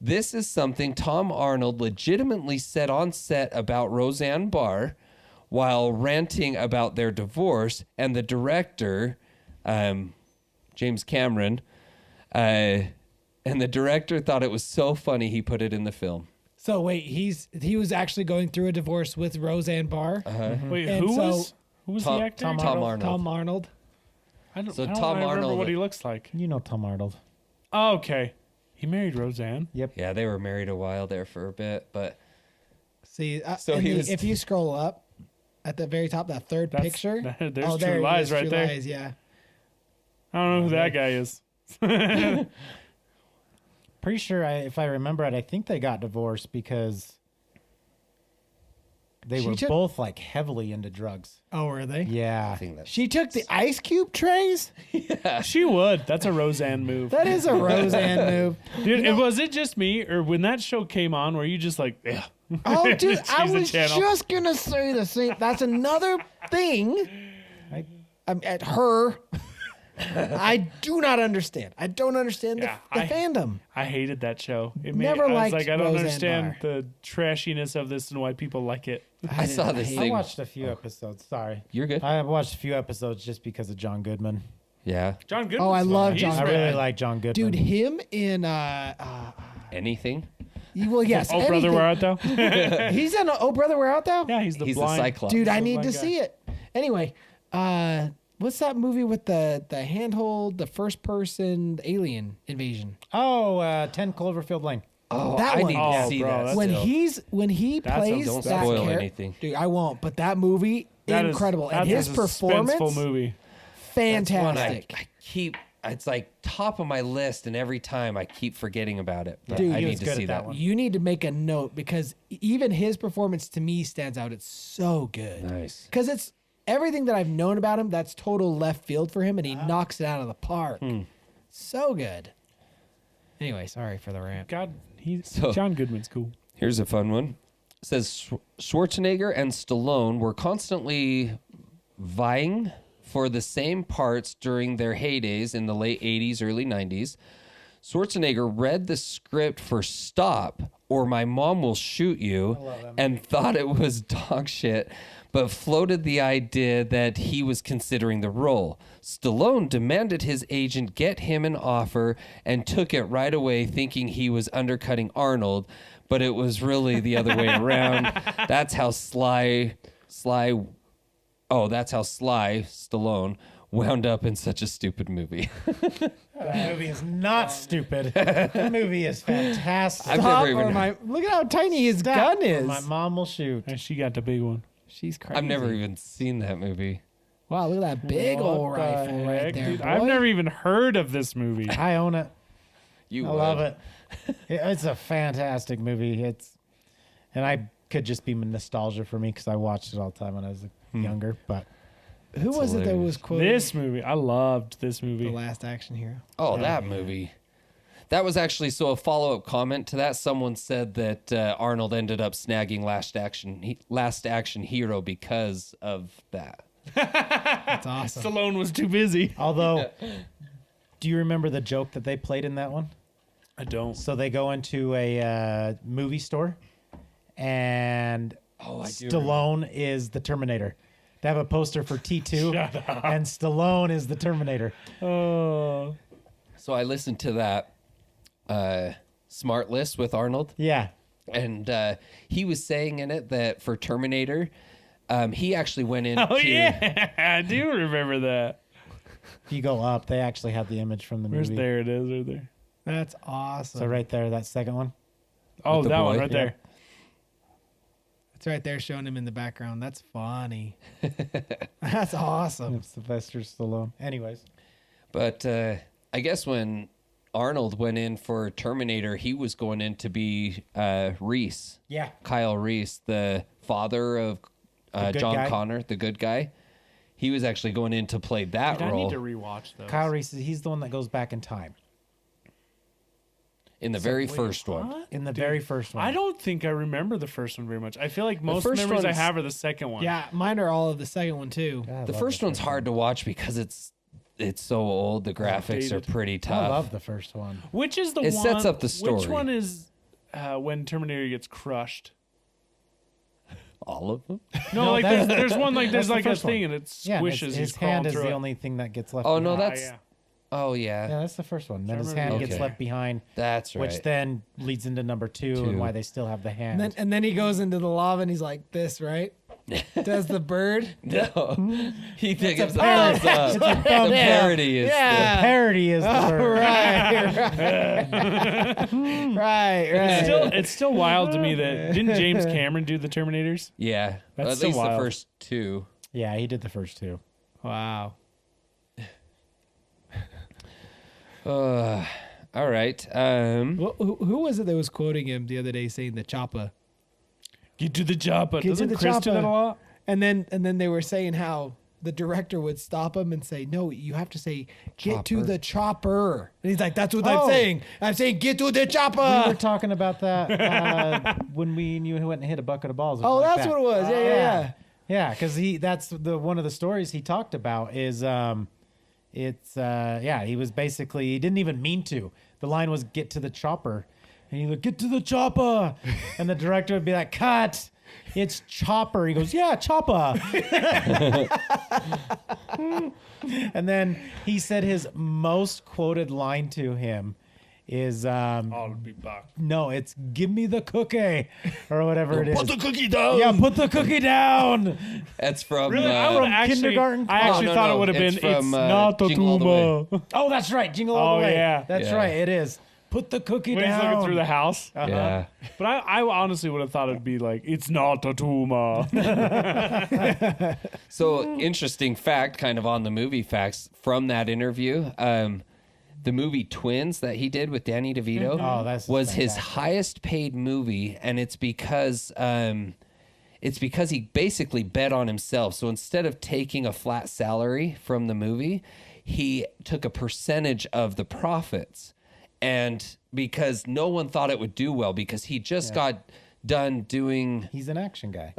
This is something Tom Arnold legitimately said on set about Roseanne Barr while ranting about their divorce, and the director, James Cameron, and the director thought it was so funny he put it in the film. So wait, he was actually going through a divorce with Roseanne Barr. Wait, And who so- was Tom- the actor? Tom Arnold. Tom Arnold. I don't, So I don't Tom remember Arnold- what he looks like. You know Tom Arnold. Oh, okay. He married Roseanne. Yep. Yeah, they were married a while there for a bit, but See, So he was- if you scroll up at the very top, that third That's- picture. there's there True he Lies is, right True there. Lies, yeah. I don't know who that guy is. Pretty sure, if I remember it, I think they got divorced because they She were took- both like heavily into drugs. Oh, were they? Yeah. I think that's She took the ice cube trays. She would. That's a Roseanne move. That is a Roseanne move. Dude, was it just me, or when that show came on, were you just like, yeah? Oh, dude, Just I use the was channel. just gonna say the same. That's another thing. I'm at her. I do not understand. I don't understand Yeah, the fandom. I hated that show. It Never I was liked like, I don't Roseanne understand Barr. the trashiness of this and why people like it. I saw this I thing. watched a few episodes. Sorry. You're good. I watched a few episodes just because of John Goodman. Yeah. John Goodman. Oh, I love John I really like John Goodman. Dude, him in Anything? well, yes. Oh, brother, anything. where art thou? He's in Oh Brother, Where Art Thou? Yeah, he's the He's the blind. Cyclops. Dude, I the need to blind guy. see it. Anyway, what's that movie with the handhold, the first person alien invasion? Oh, 10 Cloverfield Lane. Oh, That I one. need to Oh, see bro, that. that's When still. he That's plays don't that spoil character, anything. dude, I won't. But that movie, That is- incredible, and that's his a performance, suspenseful movie. That's one fantastic. I keep. It's like top of my list, and every time I keep forgetting about it. But Dude, I he need was to good see at that that one. You need to make a note because even his performance to me stands out. It's so good. Nice. Because it's everything that I've known about him. That's total left field for him, and he knocks it out of the park. So good. Anyway, sorry for the rant. God, So- John Goodman's cool. Here's a fun one. It says Schwarzenegger and Stallone were constantly vying for the same parts during their heydays in the late 80s, early 90s. Schwarzenegger read the script for Stop or My Mom Will Shoot You and thought it was dog shit, but floated the idea that he was considering the role. Stallone demanded his agent get him an offer and took it right away, thinking he was undercutting Arnold, but it was really the other way around. That's how Sly Stallone wound up in such a stupid movie. That movie is not stupid. That movie is fantastic. I've Stop never even or look at how tiny his Stop gun or is. My mom will shoot. And she got the big one. She's crazy. I've never even seen that movie. Wow, look at that big old What the rifle right heck, there. dude? Boy. I've never even heard of this movie. I own it. You I would. love it. It's a fantastic movie. And I could just be nostalgia for me because I watched it all the time when I was younger. But Who was it that hilarious. was quoting This movie, I loved this The movie. Last Action Hero? Oh, that movie. That was actually so a follow-up comment to that. Someone said that Arnold ended up snagging Last Action Hero because of that. That's awesome. Stallone was too busy. although, do you remember the joke that they played in that one? I don't. So they go into a movie store, and Oh, I do Stallone is the Terminator. They have a poster for T2, and Stallone is the Terminator. Oh, So I listened to that Smart List with Arnold, Yeah. and he was saying in it that for Terminator, he actually went into. oh yeah, I do remember that. If you go up, they actually have the image from the Where's movie. there? It is right there. That's awesome. So right there, that second one. Oh, the that one boy? right Yeah. there. It's right there showing him in the background. That's funny. That's awesome. It's Sylvester Stallone. Anyways, But I guess when Arnold went in for Terminator, he was going in to be Reese. yeah. Kyle Reese, the father of good John guy? Connor, the good guy. He was actually going in to play that Dude, I role need to rewatch those. Kyle Reese, he's the one that goes back in time. in the very first one. What? In the very first one. I don't think I remember the first one very much. I feel like most first memories I one's- have are the second one. Yeah, mine are all of the second one too. God, I The love first one's hard to watch because it's so old. The graphics are Outdated. pretty I tough. love the first one. Which is the It one? sets up the Which story. one is when Terminator gets crushed? All of them. No, No, like that's- there's one like there's that's the like a first one. thing and it Yeah, squishes. his he's hand crawling is through the it. only thing that gets left. Oh no, behind. that's. yeah. Oh yeah, Yeah, that's the first one. Then his remember hand that. gets Okay. left behind, that's right. which then leads into number two and why they still have the hand. And then he goes into the lava and he's like this, right? Does the bird? No, he thinks it's a parody. thumbs up. It's a thumbs The up. parody is Yeah. the parody is the bird. Right. It's still wild to me that didn't James Cameron do the Terminators? yeah. That's At so least the wild. first two. Yeah, he did the first two. Wow. All right. Well, who was it that was quoting him the other day saying the choppa? Get to the chopper. Get to Doesn't the Chris do that a chopper. lot? And then they were saying how the director would stop him and say, "No, you have to say get to Chopper. the chopper." And he's like, "That's what Oh. I'm saying. I'm saying get to the chopper." We were talking about that when we and you went and hit a bucket of balls. or Oh, something like that's that. what it was. Yeah. Yeah, because that's the one of the stories he talked about is he was basically he didn't even mean to. The line was "get to the chopper," and he would get to the chopper, and the director would be like, "Cut, it's chopper." He goes, "Yeah, chopper." And then he said his most quoted line to him is I'll be back. no, it's "give me the cookie" or whatever it is. Put the cookie down. Yeah, put the cookie down. That's from. Really? I would From actually, kindergarten? I actually No, thought no, it would have it's been. from, It's not a Jingle All the tumor. Oh, that's right. Jingle all Oh, the way. yeah. That's Yeah. right. It is. Put the cookie When he's down. looking through the house. Yeah. But I honestly would have thought it'd be like, it's not a tumor. So interesting fact, kind of on the movie facts from that interview. The movie Twins that he did with Danny DeVito Oh, that's was his fantastic. highest paid movie, and it's because he basically bet on himself. So instead of taking a flat salary from the movie, he took a percentage of the profits. And because no one thought it would do well, because he just got done doing He's an action guy.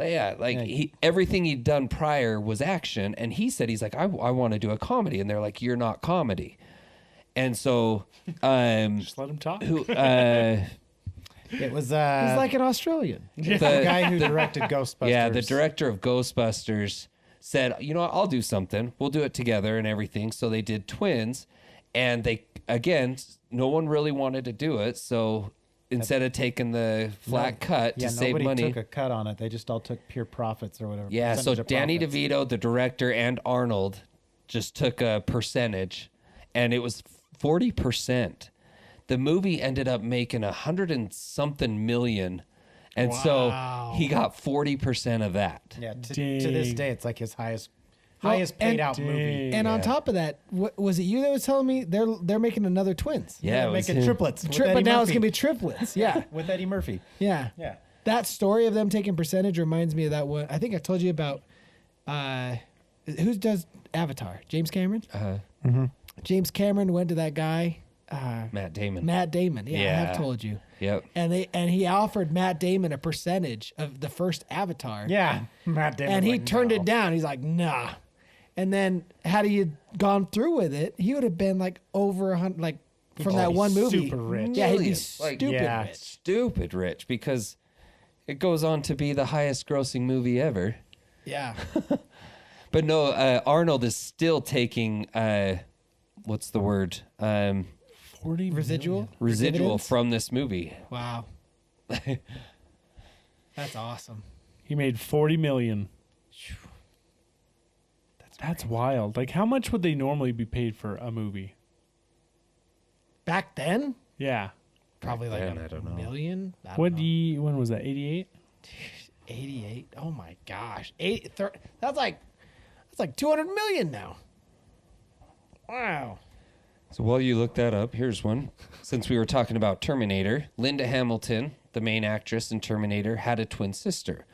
everything he'd done prior was action, and he said he's like I want to do a comedy, and they're like you're not comedy, and so Just let him talk. who It was He's like an Australian. the guy who directed Ghostbusters. yeah, the director of Ghostbusters said, you know what, I'll do something, we'll do it together and everything. So they did Twins, and they again, no one really wanted to do it, so instead of taking the flat cut to save nobody money. took a cut on it. They just all took pure profits or whatever. Yeah, so percentage of Danny profits. DeVito, the director, and Arnold just took a percentage, and it was 40%. The movie ended up making 100 and something million, and so he got 40% of that. Yeah, to this Dang. day, it's like his highest and- paid out movie. And on top of that, was it you that was telling me they're making another Twins? Yeah, it was making him. triplets. with But Eddie now it's Murphy. gonna be triplets. Yeah, with Eddie Murphy. yeah. Yeah. That story of them taking percentage reminds me of that one. I think I told you about. Who does Avatar? James Cameron. James Cameron went to that guy, Matt Damon. Matt Damon. Yeah, I Yeah. have told you. Yep. And he offered Matt Damon a percentage of the first Avatar. Yeah, Matt Damon. And he like, turned no. it down. He's like, nah. And then had he gone through with it, he would have been like over 100, like from that be one movie. super rich. Yeah, he'd be Millions. Like, stupid yeah. rich. Stupid rich, because it goes on to be the highest grossing movie ever. Yeah. But no, Arnold is still taking what's the word? 40 Residual? Residual Dividends? from this movie. Wow. That's awesome. He made 40 million. That's wild. Like, how much would they normally be paid for a movie? Back then, Yeah. probably like then, a I don't know. million. I don't What know. when was that? 88? 88. Oh my gosh. That's like 200 million now. Wow. So while you look that up, here's one. Since we were talking about Terminator, Linda Hamilton, the main actress in Terminator, had a twin sister.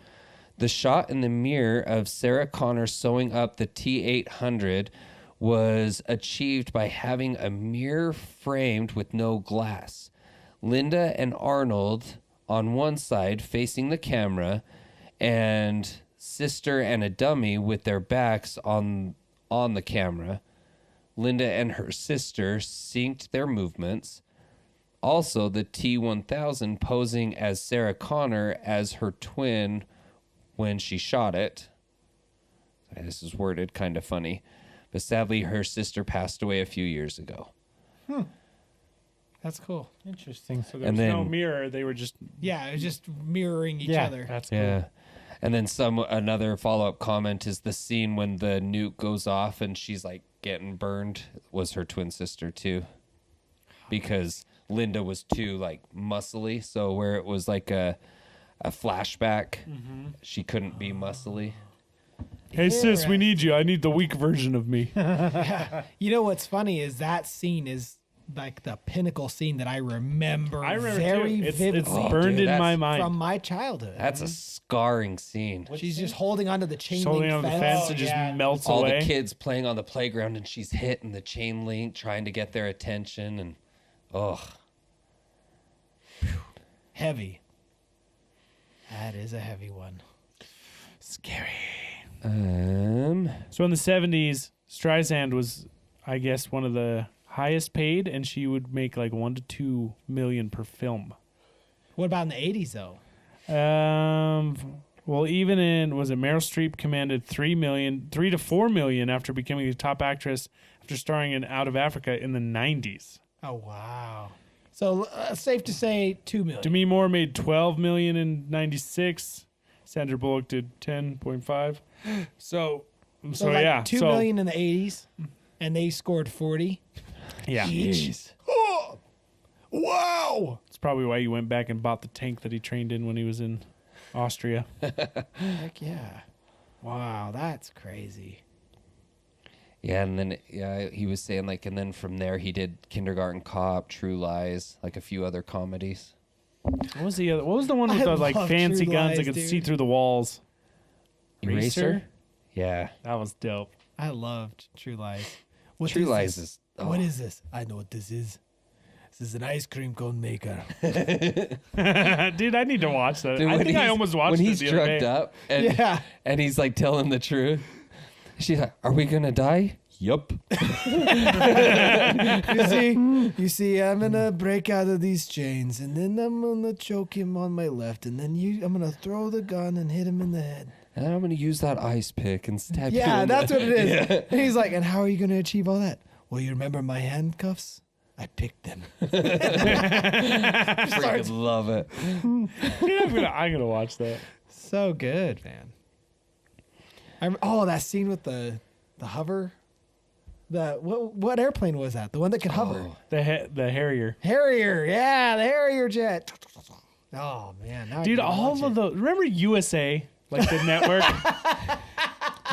The shot in the mirror of Sarah Connor sewing up the T800 was achieved by having a mirror framed with no glass. Linda and Arnold on one side facing the camera, and sister and a dummy with their backs on the camera. Linda and her sister synced their movements. Also, the T1000 posing as Sarah Connor as her twin when she shot it. This is worded kind of funny. But sadly, her sister passed away a few years ago. That's cool. Interesting. So there was no mirror. They were just... Yeah, it was just mirroring each Yeah. other. That's cool. Yeah. And then another follow-up comment is the scene when the nuke goes off and she's like getting burned was her twin sister too. Because Linda was too like muscly. So where it was like a flashback, she couldn't be muscly. Hey, sis, we need you. I need the weak version of me. You know what's funny is that scene is like the pinnacle scene that I remember, remember very too. It's vividly burned dude, in my that's mind. from my childhood. That's a scarring scene. She's just holding onto the chain Holding link on the fence. fence and just melts All away. the kids playing on the playground and she's hitting the chain link trying to get their attention and Heavy. That is a heavy one. Scary. Oh. So in the 70s, Streisand was, I guess, one of the highest paid, and she would make like 1 to 2 million per film. What about in the 80s, though? Well, even was it Meryl Streep commanded 3 to 4 million after becoming a top actress after starring in Out of Africa in the 90s. Oh, wow. So safe to say 2 million. Demi Moore made 12 million in 96. Sandra Bullock did 10.5. So like yeah. 2 million in the 80s, and they scored 40. Yeah. Jeez. Oh, wow. It's probably why you went back and bought the tank that he trained in when he was in Austria. Heck yeah. Wow, that's crazy. Yeah, and then he was saying like, and then from there he did Kindergarten Cop, True Lies, like a few other comedies. What was the other? What was the one with I the like love fancy True guns Lies, that could dude. see through the walls? Eraser? Yeah. That was dope. I loved True Lies. What True is Lies this? is... What is this? I know what this is. This is an ice cream cone maker. Dude, I need to watch that. Dude, I when think I he's- almost watched when it he's the other drugged day. up and, Yeah. and he's like telling the truth. She's like, "Are we gonna die?" Yup. You see, I'm gonna break out of these chains, and then I'm gonna choke him on my left, and then I'm gonna throw the gun and hit him in the head. And I'm gonna use that ice pick and stab you. Yeah, in that's the... what it is. And he's like, and how are you gonna achieve all that? Well, you remember my handcuffs? I picked them. Freaking love it. Yeah, I'm gonna watch that. So good, man. That scene with the hover. What airplane was that? The one that could hover. The Harrier. Harrier, yeah, the Harrier jet. Oh man, now I Dude, gotta all watch of it. the remember USA, like the network.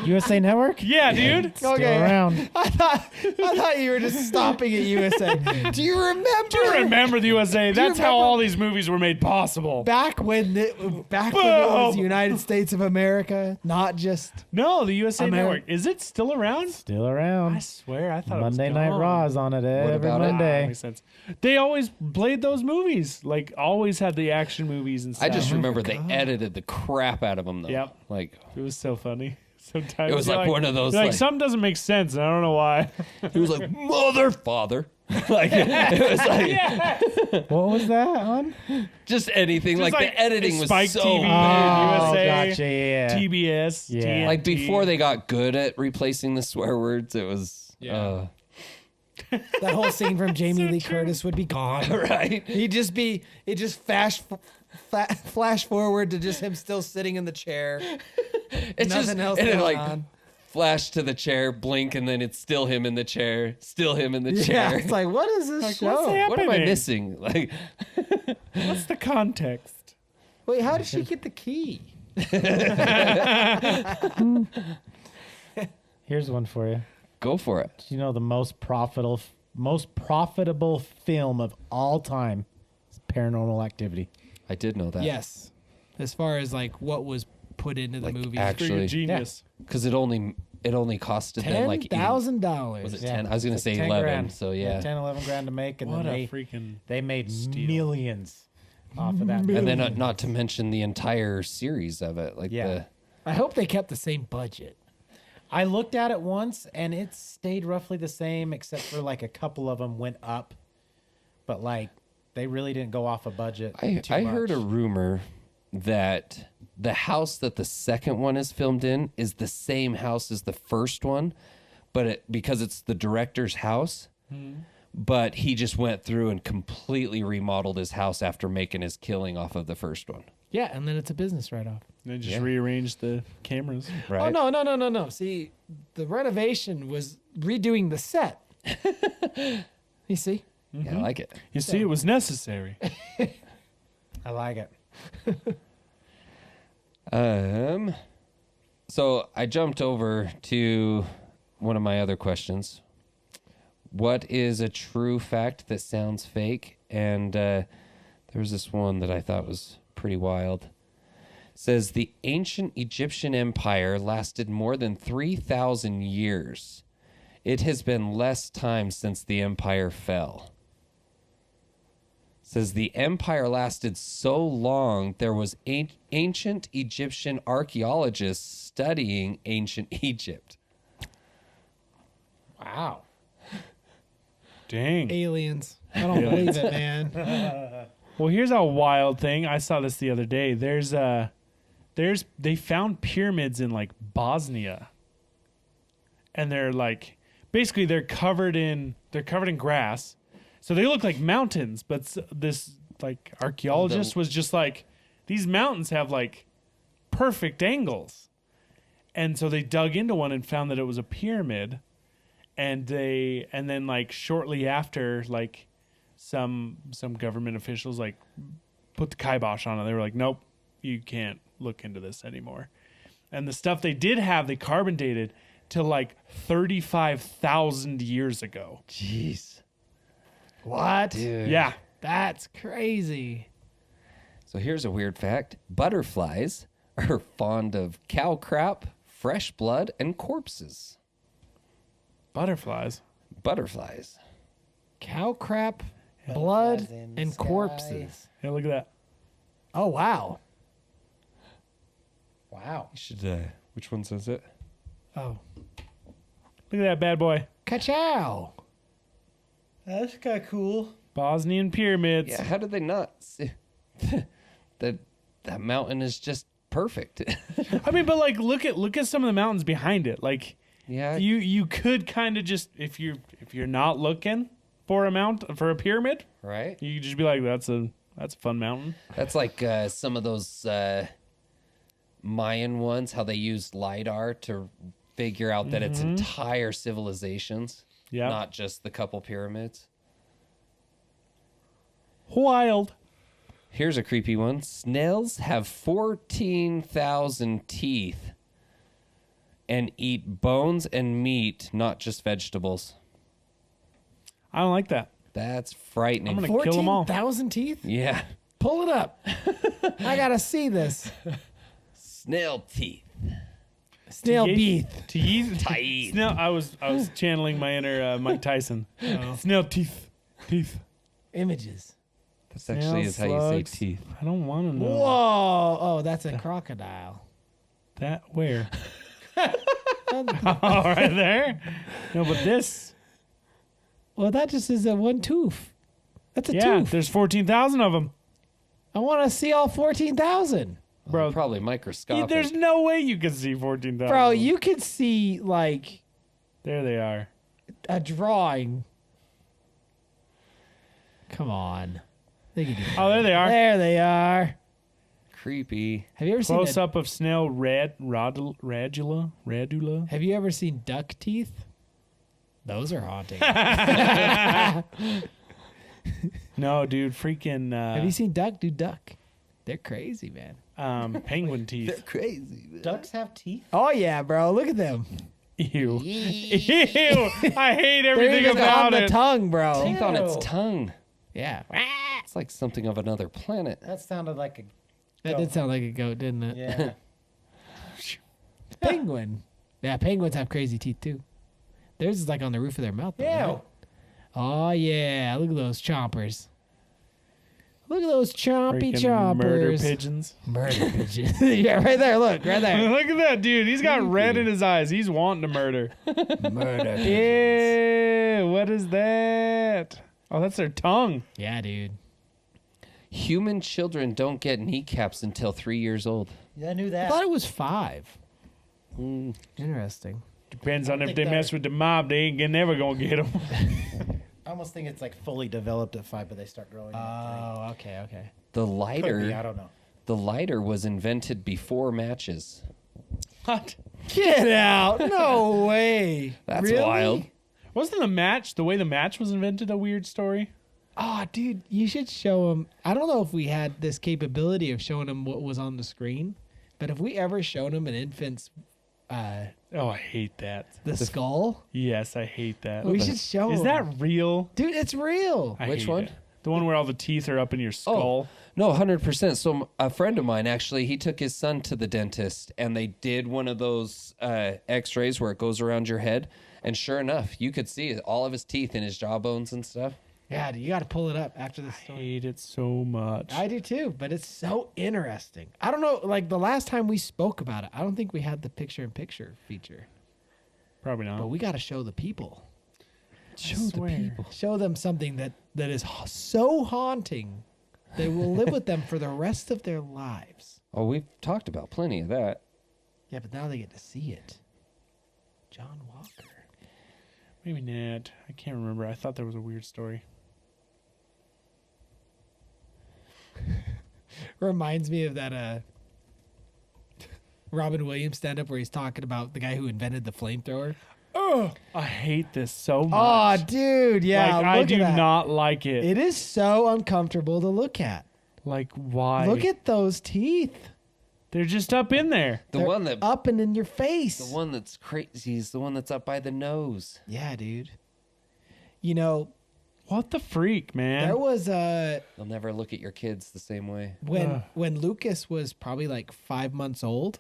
USA Network? Yeah, dude. Still Okay. around. I thought you were just stopping at USA. Do you remember? Do you remember the USA? That's how remember- all these movies were made possible. Back when it was the United States of America, not just No, the USA Ameri- Network. Is it still around? Still I around. swear, I thought Monday it was Night gone. Raw is on it every about it? Monday. Makes sense. They always played those movies. Like always had the action movies and stuff. I just remember they edited the crap out of them though. Yep. Like It was so funny. Sometimes It was you're like one of those, you're like- something doesn't make sense. And I don't know why. he was like, "Mother, father." Like it was like What was that on? just anything. Just like the editing was Spike so TV, bad. USA, gotcha, yeah. TBS, Yeah. TNT. Like before they got good at replacing the swear words, it was that whole scene from Jamie Lee Curtis would be gone. right. It just flash forward to just him still sitting in the chair. It's Nothing just else and it going like on. flash to the chair, blink, and then it's still him in the chair, still him in the Yeah, chair. it's like, what is this Like, show? what's that? What am I happening. missing? Like What's the context? Wait, how did she get the key? Here's one for you. go for it. Do you know the most profitable film of all time is Paranormal Activity? I did know that. Yes. As far as like what was put into the Like, movie. actually, genius. because it only costed them like $10,000. was it Yeah. 10? I was gonna It's say 10 11. grand. So yeah, 10, 11 grand to make, and What then a freaking they made steal. millions off of that. and then Millions. not to mention the entire series of it. Like Yeah. I hope they kept the same budget. I looked at it once, and it stayed roughly the same, except for like a couple of them went up, but like they really didn't go off a budget. I heard a rumor that the house that the second one is filmed in is the same house as the first one, but because it's the director's house, but he just went through and completely remodeled his house after making his killing off of the first one. Yeah, and then it's a business write-off. They just Yeah. rearranged the cameras. Right? Oh, no. See, the renovation was redoing the set. You see? Yeah, I like it. You see, it was necessary. I like it. So I jumped over to one of my other questions. What is a true fact that sounds fake? And there was this one that I thought was pretty wild. It says the ancient Egyptian empire lasted more than 3,000 years. It has been less time since the empire fell. It says the empire lasted so long there was ancient Egyptian archaeologists studying ancient Egypt. Wow. Dang. Aliens. I don't believe it, man. Well, here's a wild thing. I saw this the other day. They found pyramids in like Bosnia, and they're like basically they're covered in grass, so they look like mountains. But this like archaeologist was just like, these mountains have like perfect angles, and so they dug into one and found that it was a pyramid, and then like shortly after, like some government officials like put the kibosh on it. They were like, nope, you can't look into this anymore. And the stuff they did have, they carbon dated to like 35,000 years ago. Jeez. What? Dude. Yeah. That's crazy. So here's a weird fact. Butterflies are fond of cow crap, fresh blood, and corpses. Butterflies. Butterflies. Cow crap, blood, Butterflies in the and sky. corpses. Yeah, look at that. Oh, wow. Wow. You should, which one says it? Oh. Look at that bad boy. Ka-chow. That's kind of cool. Bosnian pyramids. Yeah, how did they not see? that mountain is just perfect. I mean, but like look at some of the mountains behind it. Like Yeah. you could kind of just if you're not looking for a pyramid, Right? you could just be like, that's a fun mountain. That's like some of those Mayan ones, how they used LiDAR to figure out that it's entire civilizations, Yeah. not just the couple pyramids. Wild. Here's a creepy one. Snails have 14,000 teeth and eat bones and meat, not just vegetables. I don't like that. That's frightening. I'm gonna kill 'em all. 14,000 teeth? Yeah. Pull it up. I got to see this. Snail teeth. Snail Teeth. beef. Teeth. Snail. I was channeling my inner Mike Tyson. Snail teeth. Teeth. Images. That's actually is how you say slugs. teeth. I don't want to know Whoa. Oh, that's a crocodile. that. Where? Oh, right there. No, but this. Well, that just is a one tooth. That's a Yeah, tooth. there's 14,000 of them, I want to see all 14,000. bro. Probably microscopic. There's no way you can see 14,000. Bro, you could see like There they are. a drawing. Come on. They can do that. Oh, there they are. There they are. Creepy. Have you ever seen Close up of snail radula. Have you ever seen duck teeth? Those are haunting. No, dude, freaking. Have you seen duck do duck? They're crazy, man. Penguin teeth? Crazy. Ducks have teeth? Oh yeah, bro. Look at them. Ew. Ew. I hate They're everything even about on the it. tongue, bro. Teeth on its Ew. tongue. Yeah. It's like something of another planet. That sounded like a That did sound like a goat, didn't it? yeah. penguin. Yeah, penguins have crazy teeth too. Theirs is like on the roof of their mouth. Though, Yeah. right? Oh yeah, look at those chompers. Look at those chompy Freaking chompers. murder pigeons. Murder pigeons. Yeah, right there. Look, right there. Look at that dude. He's got red in his eyes. He's wanting to murder. Murder. Ew, what is that? Oh, that's their tongue. Yeah, dude. Human children don't get kneecaps until 3 years old. Yeah, I knew I that. thought it was 5. Mm. Interesting. Depends on if think they that- mess with the mob. They ain't never gonna get them. I almost think it's like fully developed at 5, but they start growing. Oh, okay. The Could be, lighter, I don't know. the lighter was invented before matches. What? Get out. No way. That's Really? wild. Wasn't the way the match was invented a weird story? Oh, dude, you should show him. I don't know if we had this capability of showing him what was on the screen, but if we ever showed him an infant's Oh, I hate that. the skull, Yes, I hate that. we should show him. Is that real? Dude, it's real. I Which hate one? it. The one where all the teeth are up in your skull. No, 100%. So a friend of mine, actually, he took his son to the dentist, and they did one of those x-rays where it goes around your head. And sure enough, you could see all of his teeth and his jawbones and stuff. Yeah, dude, you got to pull it up after this I story. hate it so much. I do too, but it's so interesting. I don't know, like the last time we spoke about it, I don't think we had the picture-in-picture feature, Probably not. but we got to show the people. Show the people. Show them something that is so haunting they will live with them for the rest of their lives. Oh, we've talked about plenty of that. Yeah, but now they get to see it. John Walker. Maybe not. I can't remember. I thought there was a weird story. Reminds me of that Robin Williams stand-up where he's talking about the guy who invented the flamethrower. Oh, I hate this so Oh, much. dude, yeah. like I look do at that. not like it. It is so uncomfortable to look at. Like why? Look at those teeth. They're just up in there. The They're one that up and in your face. the one that's crazy is the one that's up by the nose. Yeah, dude. You know, What the freak, man? there was They'll never look at your kids the same way. when Lucas was probably like 5 months old,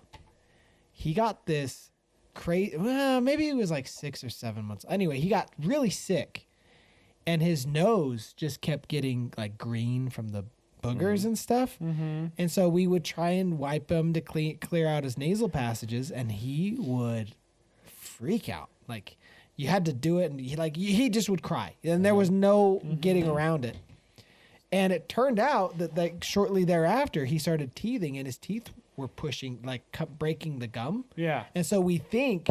he got this crazy. Well, maybe he was like 6 or 7 months. Anyway, he got really sick, and his nose just kept getting like green from the boogers and stuff. Mm-hmm. And so we would try and wipe him to clear out his nasal passages, and he would freak out. Like you had to do it, and he just would cry, and there was no getting around it. And it turned out that like shortly thereafter, he started teething, and his teeth were pushing, like breaking the gum. Yeah. And so we think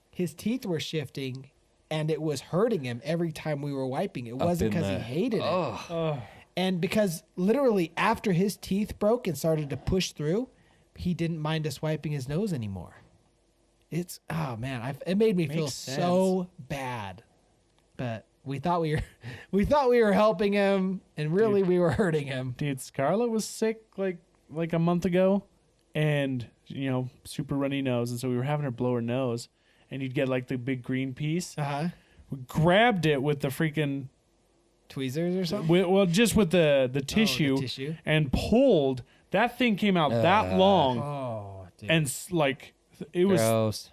his teeth were shifting, and it was hurting him every time we were wiping. It wasn't in because he the- hated it. Oh, Oh, And because literally after his teeth broke and started to push through, he didn't mind us wiping his nose anymore. It's, oh man, it made me feel Makes so bad. But we thought we were helping him, and really we were hurting him. dude, Scarlett was sick like a month ago, and super runny nose, and so we were having her blow her nose, and you'd get like the big green piece. Uh-huh. We grabbed it with the freaking Tweezers or something? well, just with the tissue, tissue. and pulled. That thing came out that long, Oh, dude. and like it was gross.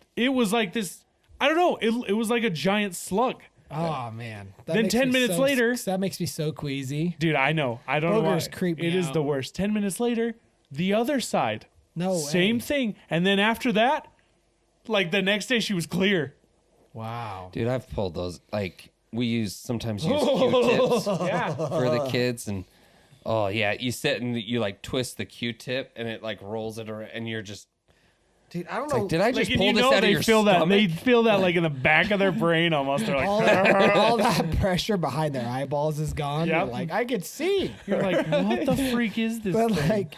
like this. I don't know. It was like a giant slug. Oh man. That Then makes 10 me minutes later- that makes me so queasy. Dude, I know. I don't know why. Boogers creep me It is out. the worst. 10 minutes later, the other side. No Same way. thing. And then after that, like the next day she was clear. Wow. Dude, I've pulled those. Like, we sometimes use Q-tips Yeah. for the kids. And, oh, yeah, you sit and you, like, twist the Q-tip, and it, like, rolls it around, and you're just, Dude, I don't it's know. like, did I just Like, pull and this out of they your feel that. stomach? They feel that like in the back of their brain almost. They're all, like, that, all that pressure behind their eyeballs is gone. Yep. You're like, I could see. you're like, what the freak is this But thing? like,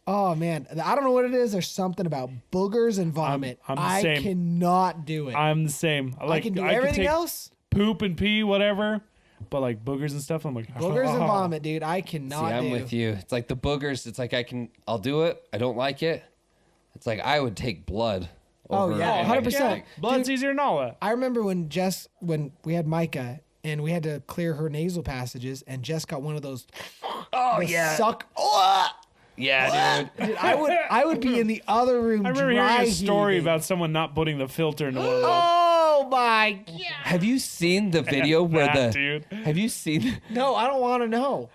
oh man, I don't know what it is. There's something about boogers and vomit. I'm the I same. cannot do it. I'm the same. Like, I can do could everything take else. poop and pee, whatever. But like boogers and stuff, I'm like, Boogers and vomit, dude. I See, cannot I'm do. with you. It's like the boogers. It's like I'll do it. I don't like it. It's like I would take blood. Oh, over yeah, it. 100%. Blood's Dude, easier than all that. I remember when we had Micah and we had to clear her nasal passages, and Jess got one of those. Oh, the yeah. Suck. Oh, Yeah, dude. Dude, I would be in the other room. I remember hearing a story dry-heaving. about someone not putting the filter into one of those. Oh my god! Have you seen the video where That, the? dude. Have you seen? No, I don't want to know.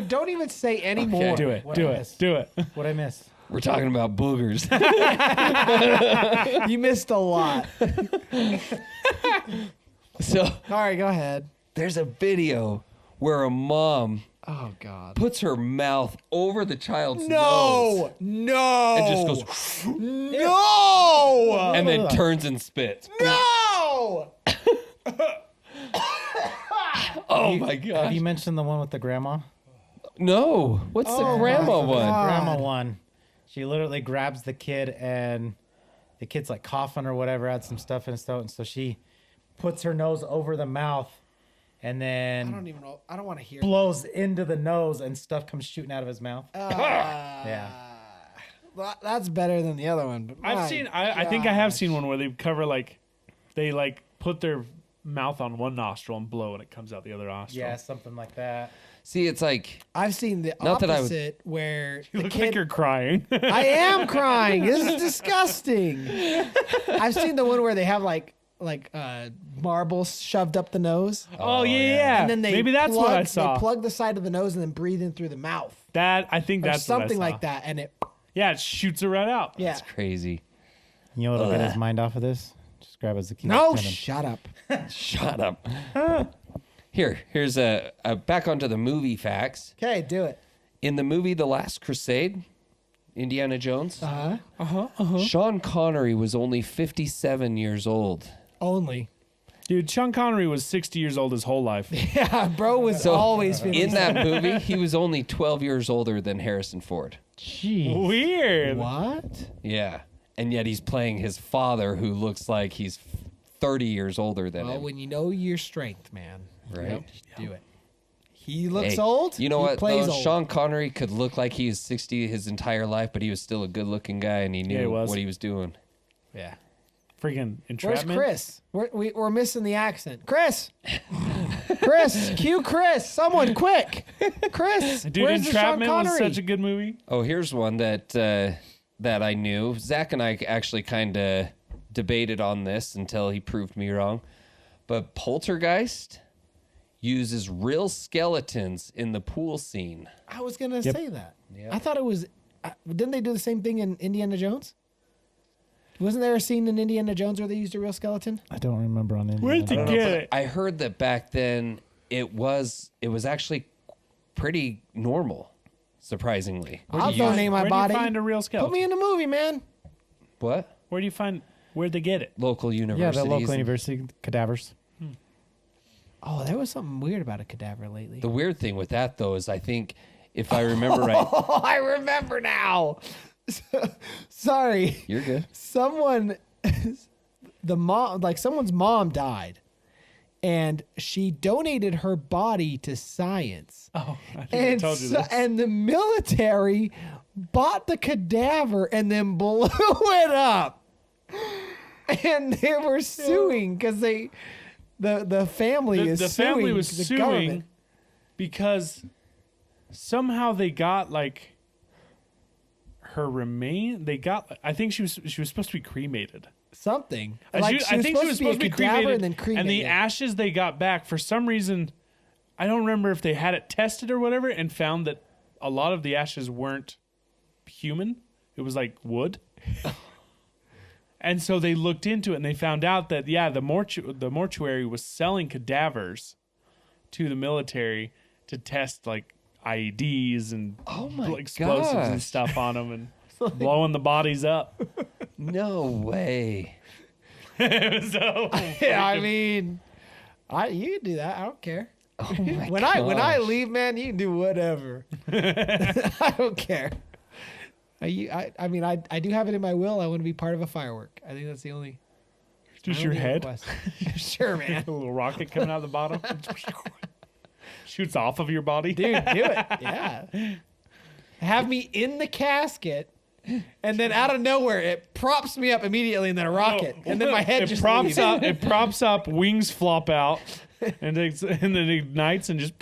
Don't even say anymore. Do it. What Do I it. missed? Do it. What I miss? We're talking about boogers. You missed a lot. So All right, go ahead. there's a video where a mom Oh god. puts her mouth over the child's nose No. and just goes, No. and then turns and spits. No. Oh my Have god! you mentioned the one with the grandma? No, what's the Oh grandma my one? God. Grandma one. She literally grabs the kid and the kid's like coughing or whatever, adds some stuff in his throat, and so she puts her nose over the mouth and I then don't even know. I don't want to hear. blows into the nose and stuff comes shooting out of his mouth. Yeah. That's better than the other one. But I've my seen. I think I have gosh. seen one where they cover they put their mouth on one nostril and blow, and it comes out the other nostril. Yeah, something like that. See, it's like I've seen the Not that I would- opposite where You the look kid. like you're crying. I am crying. This is disgusting. I've seen the one where they have like marbles shoved up the nose, oh yeah, yeah. yeah. and then they maybe that's what I saw. They plug the side of the nose and then breathe in through the mouth, That I think or that's what I something saw. like that, and it. Yeah, it shoots it right out. Yeah. crazy. You know what'll get his mind off of this? Just grab a zucchini. No, tendon. shut up. Shut up. Here's a back onto the movie facts. Okay, do it. In the movie The Last Crusade, Indiana Jones, Sean Connery was only 57 years old. Only. Dude, Sean Connery was 60 years old his whole life. Yeah, bro was So always 50. in that movie, he was only 12 years older than Harrison Ford. Jeez. Weird. What? Yeah. And yet he's playing his father who looks like he's 30 years older than Well, him. when you know your strength, man, Right? do it. He looks Hey, old. You know he what? Plays Though? old. Sean Connery could look like he was 60 his entire life, but he was still a good-looking guy, and he knew he was. what he was doing. Yeah. Freaking Where's entrapment. Chris? We're missing the accent. Chris. Chris. Cue Chris. Someone quick. Chris. Dude, where's the Sean Entrapment was Connery? such a good movie. Oh, here's one that I knew. Zach and I actually kind of debated on this until he proved me wrong. But Poltergeist uses real skeletons in the pool scene. I was gonna Yep. say that. Yep. I thought it was. Didn't they do the same thing in Indiana Jones? Wasn't there a scene in Indiana Jones where they used a real skeleton? I don't remember on Indiana Where'd you Jones. get it? I heard that back then it was actually pretty normal, surprisingly. I'll donate my Where body. do you find a real skeleton? Put me in the movie, man. What? Where'd they get it? Local Yeah, universities. the local university cadavers. Oh, there was something weird about a cadaver lately. The weird thing with that, though, is I think, if I remember right, Oh, I remember now. Sorry. you're good. Someone's mom died, and she donated her body to science. Oh, I think And I told you this. and the military bought the cadaver and then blew it up. And they were suing because the family is the suing family was the suing government. because somehow they got like her remain. They got. I think she was supposed to be cremated. Something. I think she was supposed to be cadaver cremated, and then cremated. and the ashes they got back for some reason. I don't remember if they had it tested or whatever, and found that a lot of the ashes weren't human. It was like wood. And so they looked into it and they found out that the mortuary was selling cadavers to the military to test like IEDs and explosives and gosh. stuff on them and blowing the bodies up. No way. So Yeah, I mean, you can do that. I don't care. Oh my When I gosh. leave, man, you can do whatever. I don't care. I mean, I do have it in my will. I want to be part of a firework. I think that's the only. just my your only head, request. Sure, man. a little rocket coming out of the bottom, shoots off of your body. Dude, do it. Yeah. Have me in the casket and then out of nowhere it props me up immediately, and then a rocket, and then my head it just props leaves. up. It props up. Wings flop out, and then it ignites and just.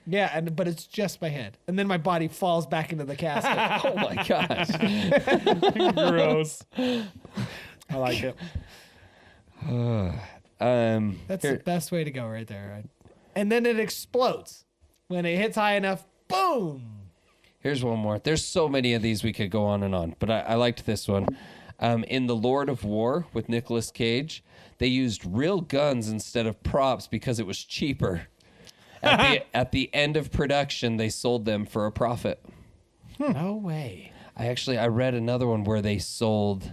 Yeah, but it's just my head, and then my body falls back into the casket. Oh my gosh. Gross. I like it. That's the best way to go right there. And then it explodes when it hits high enough. Boom. Here's one more. There's so many of these we could go on and on, but I liked this one. In The Lord of War with Nicolas Cage, they used real guns instead of props because it was cheaper. At the end of production, they sold them for a profit. No way. I read another one where they sold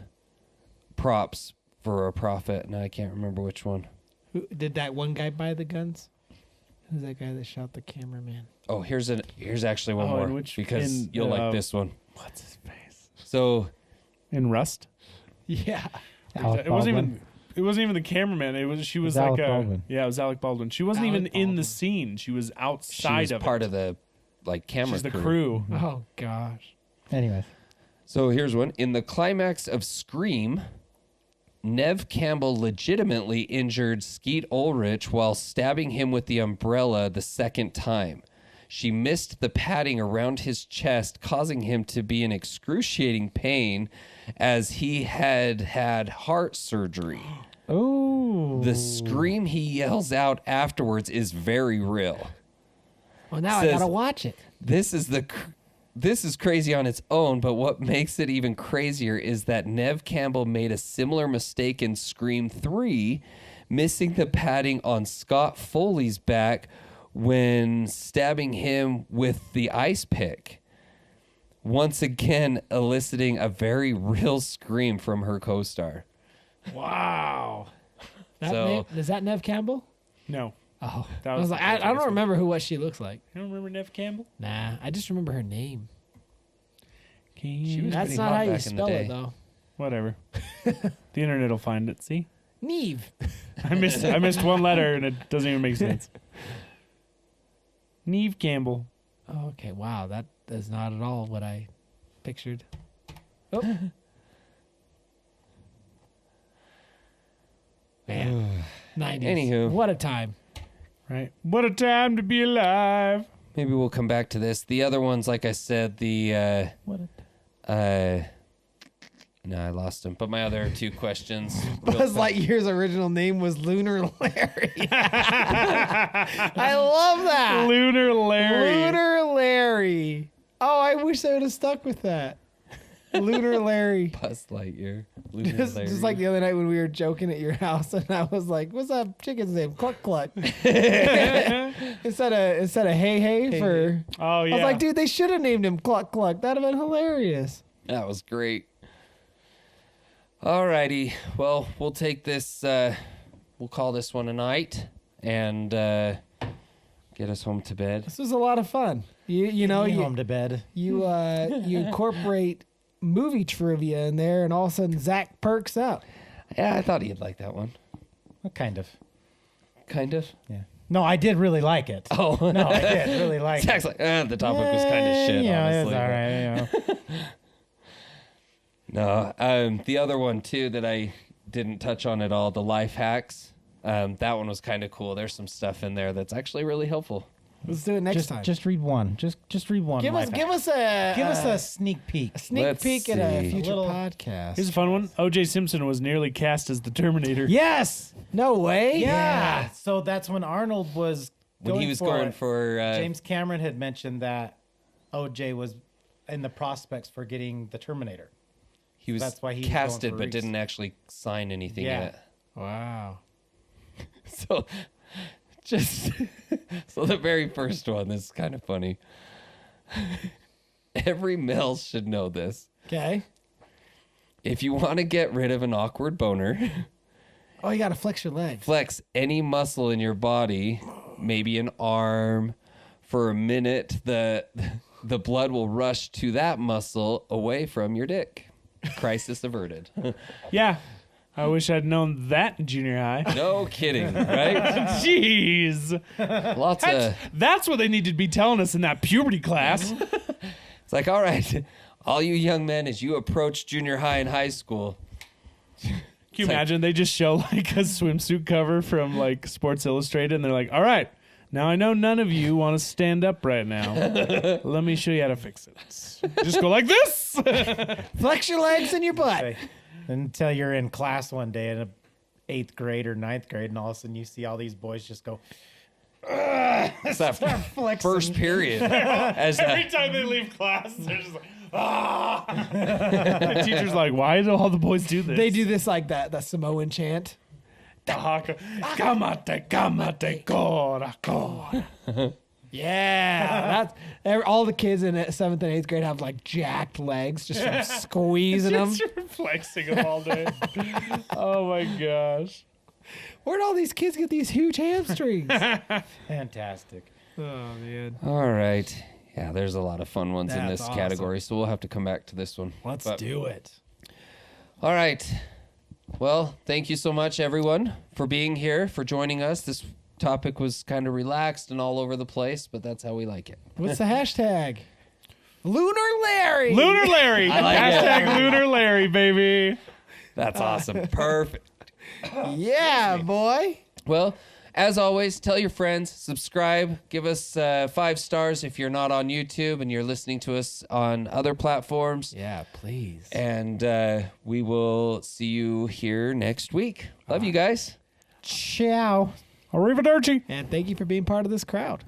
props for a profit. Now I can't remember which one. Who, did that one guy buy the guns? Who's that guy that shot the cameraman? Oh, here's actually one Oh, more in which- because in, you'll like this one. What's his face? So In Rust. Yeah. Alec It wasn't Baldwin. even the cameraman. She was Alec like Baldwin. yeah, it was Alec Baldwin. She wasn't Alec even in the Baldwin. scene. She was she outside was of part it. of the camera She's the crew. Oh gosh. Anyways. So here's one. In the climax of Scream, Nev Campbell legitimately injured Skeet Ulrich while stabbing him with the umbrella the second time. She missed the padding around his chest, causing him to be in excruciating pain as he had heart surgery. Oh. The scream he yells out afterwards is very real. Well, now I Says- gotta watch it. This is crazy on its own, but what makes it even crazier is that Nev Campbell made a similar mistake in Scream 3, missing the padding on Scott Foley's back when stabbing him with the ice pick. Once again, eliciting a very real scream from her co-star. Wow. So- Is that Nev Campbell? No. Oh, That I was like, I that don't remember what she looks like. You don't remember Nev Campbell? Nah, I just remember her name. She was That's pretty not hot how you back in the spell day. it, though. Whatever. The internet will find it. See, Neve. I missed one letter and it doesn't even make sense. Neve Campbell. Oh, okay, wow, that is not at all what I pictured. Oh. Man, 90s. Anywho. What a time. Right. What a time to be alive. Maybe we'll come back to this. The other ones, like I said, no, I lost him. But my other two questions. Buzz Lightyear's original name was Lunar Larry. I love that. Lunar Larry. Lunar Larry. Oh, I wish I would have stuck with that. Lunar Larry. Buzz Lightyear. Lunar Just Larry. like the other night when we were joking at your house, and I was like, "What's that chicken's name? Cluck Cluck." instead of hey for. Oh yeah. I was like, dude, they should have named him Cluck Cluck. That'd have been hilarious. That was great. Alrighty. Well, we'll take this. We'll call this one a night and get us home to bed. This was a lot of fun. You know Get me you home to bed. you incorporate movie trivia in there, and all of a sudden Zach perks up. Yeah, I thought he'd like that one. Well, kind of. Kind of. Yeah. No, I did really like it. Oh No, I did really like it. Zach's like, the topic was kind of shit. Yeah, honestly. it's all right. No, the other one too that I didn't touch on at all, the life hacks. That one was kind of cool. There's some stuff in there that's actually really helpful. Let's do it next time. Just read one. Just read one. give us a sneak peek. sneak Let's peek at a see. future Little- podcast. Here's a fun one. O.J. Simpson was nearly cast as the Terminator. Yes. No way. Yeah. So that's when Arnold was When going he was for going it. for James Cameron had mentioned that OJ was in the prospects for getting the Terminator. he was that's why he was casted going for but Reese. didn't actually sign anything Yeah. yet. Wow. So just so the very first one, this is kind of funny. Every male should know this. Okay. If you want to get rid of an awkward boner, Oh, you gotta flex your legs. flex any muscle in your body, maybe an arm. For a minute, the blood will rush to that muscle away from your dick. Crisis averted. Yeah. I wish I'd known that in junior high. No kidding, right? Jeez. Lots of That's what they need to be telling us in that puberty class. it's like, all right, all you young men, as you approach junior high and high school. Can you imagine they just show like a swimsuit cover from like Sports Illustrated and they're like, all right, now I know none of you want to stand up right now. Let me show you how to fix it. Just go like this. Flex your legs and your butt. Say, until you're in class one day in 8th grade or 9th grade, and all of a sudden you see all these boys just go, It's that flexing. first period. As Every time they leave class, they're just like, ah. The teacher's like, why do all the boys do this? They do this like that, the Samoan chant. Kamate, kamate, kora, kora. Yeah, that's all the kids in 7th and 8th grade have like jacked legs just from squeezing them. Just flexing them all day. Oh my gosh. Where'd all these kids get these huge hamstrings? fantastic. Oh man. all right. Yeah, there's a lot of fun ones in That's this awesome. category, so we'll have to come back to this one. Let's But- do it. All right. Well, thank you so much, everyone, for being here, for joining us. This topic was kind of relaxed and all over the place, but that's how we like it. What's the hashtag? Lunar Larry. Lunar Larry. I like it. Hashtag Lunar Larry, baby. That's awesome. Perfect. Yeah, boy. Well, as always, tell your friends, subscribe, give us 5 stars if you're not on YouTube and you're listening to us on other platforms. Yeah, please. And we will see you here next week. Love you guys. Ciao. Arrivederci. And thank you for being part of this crowd.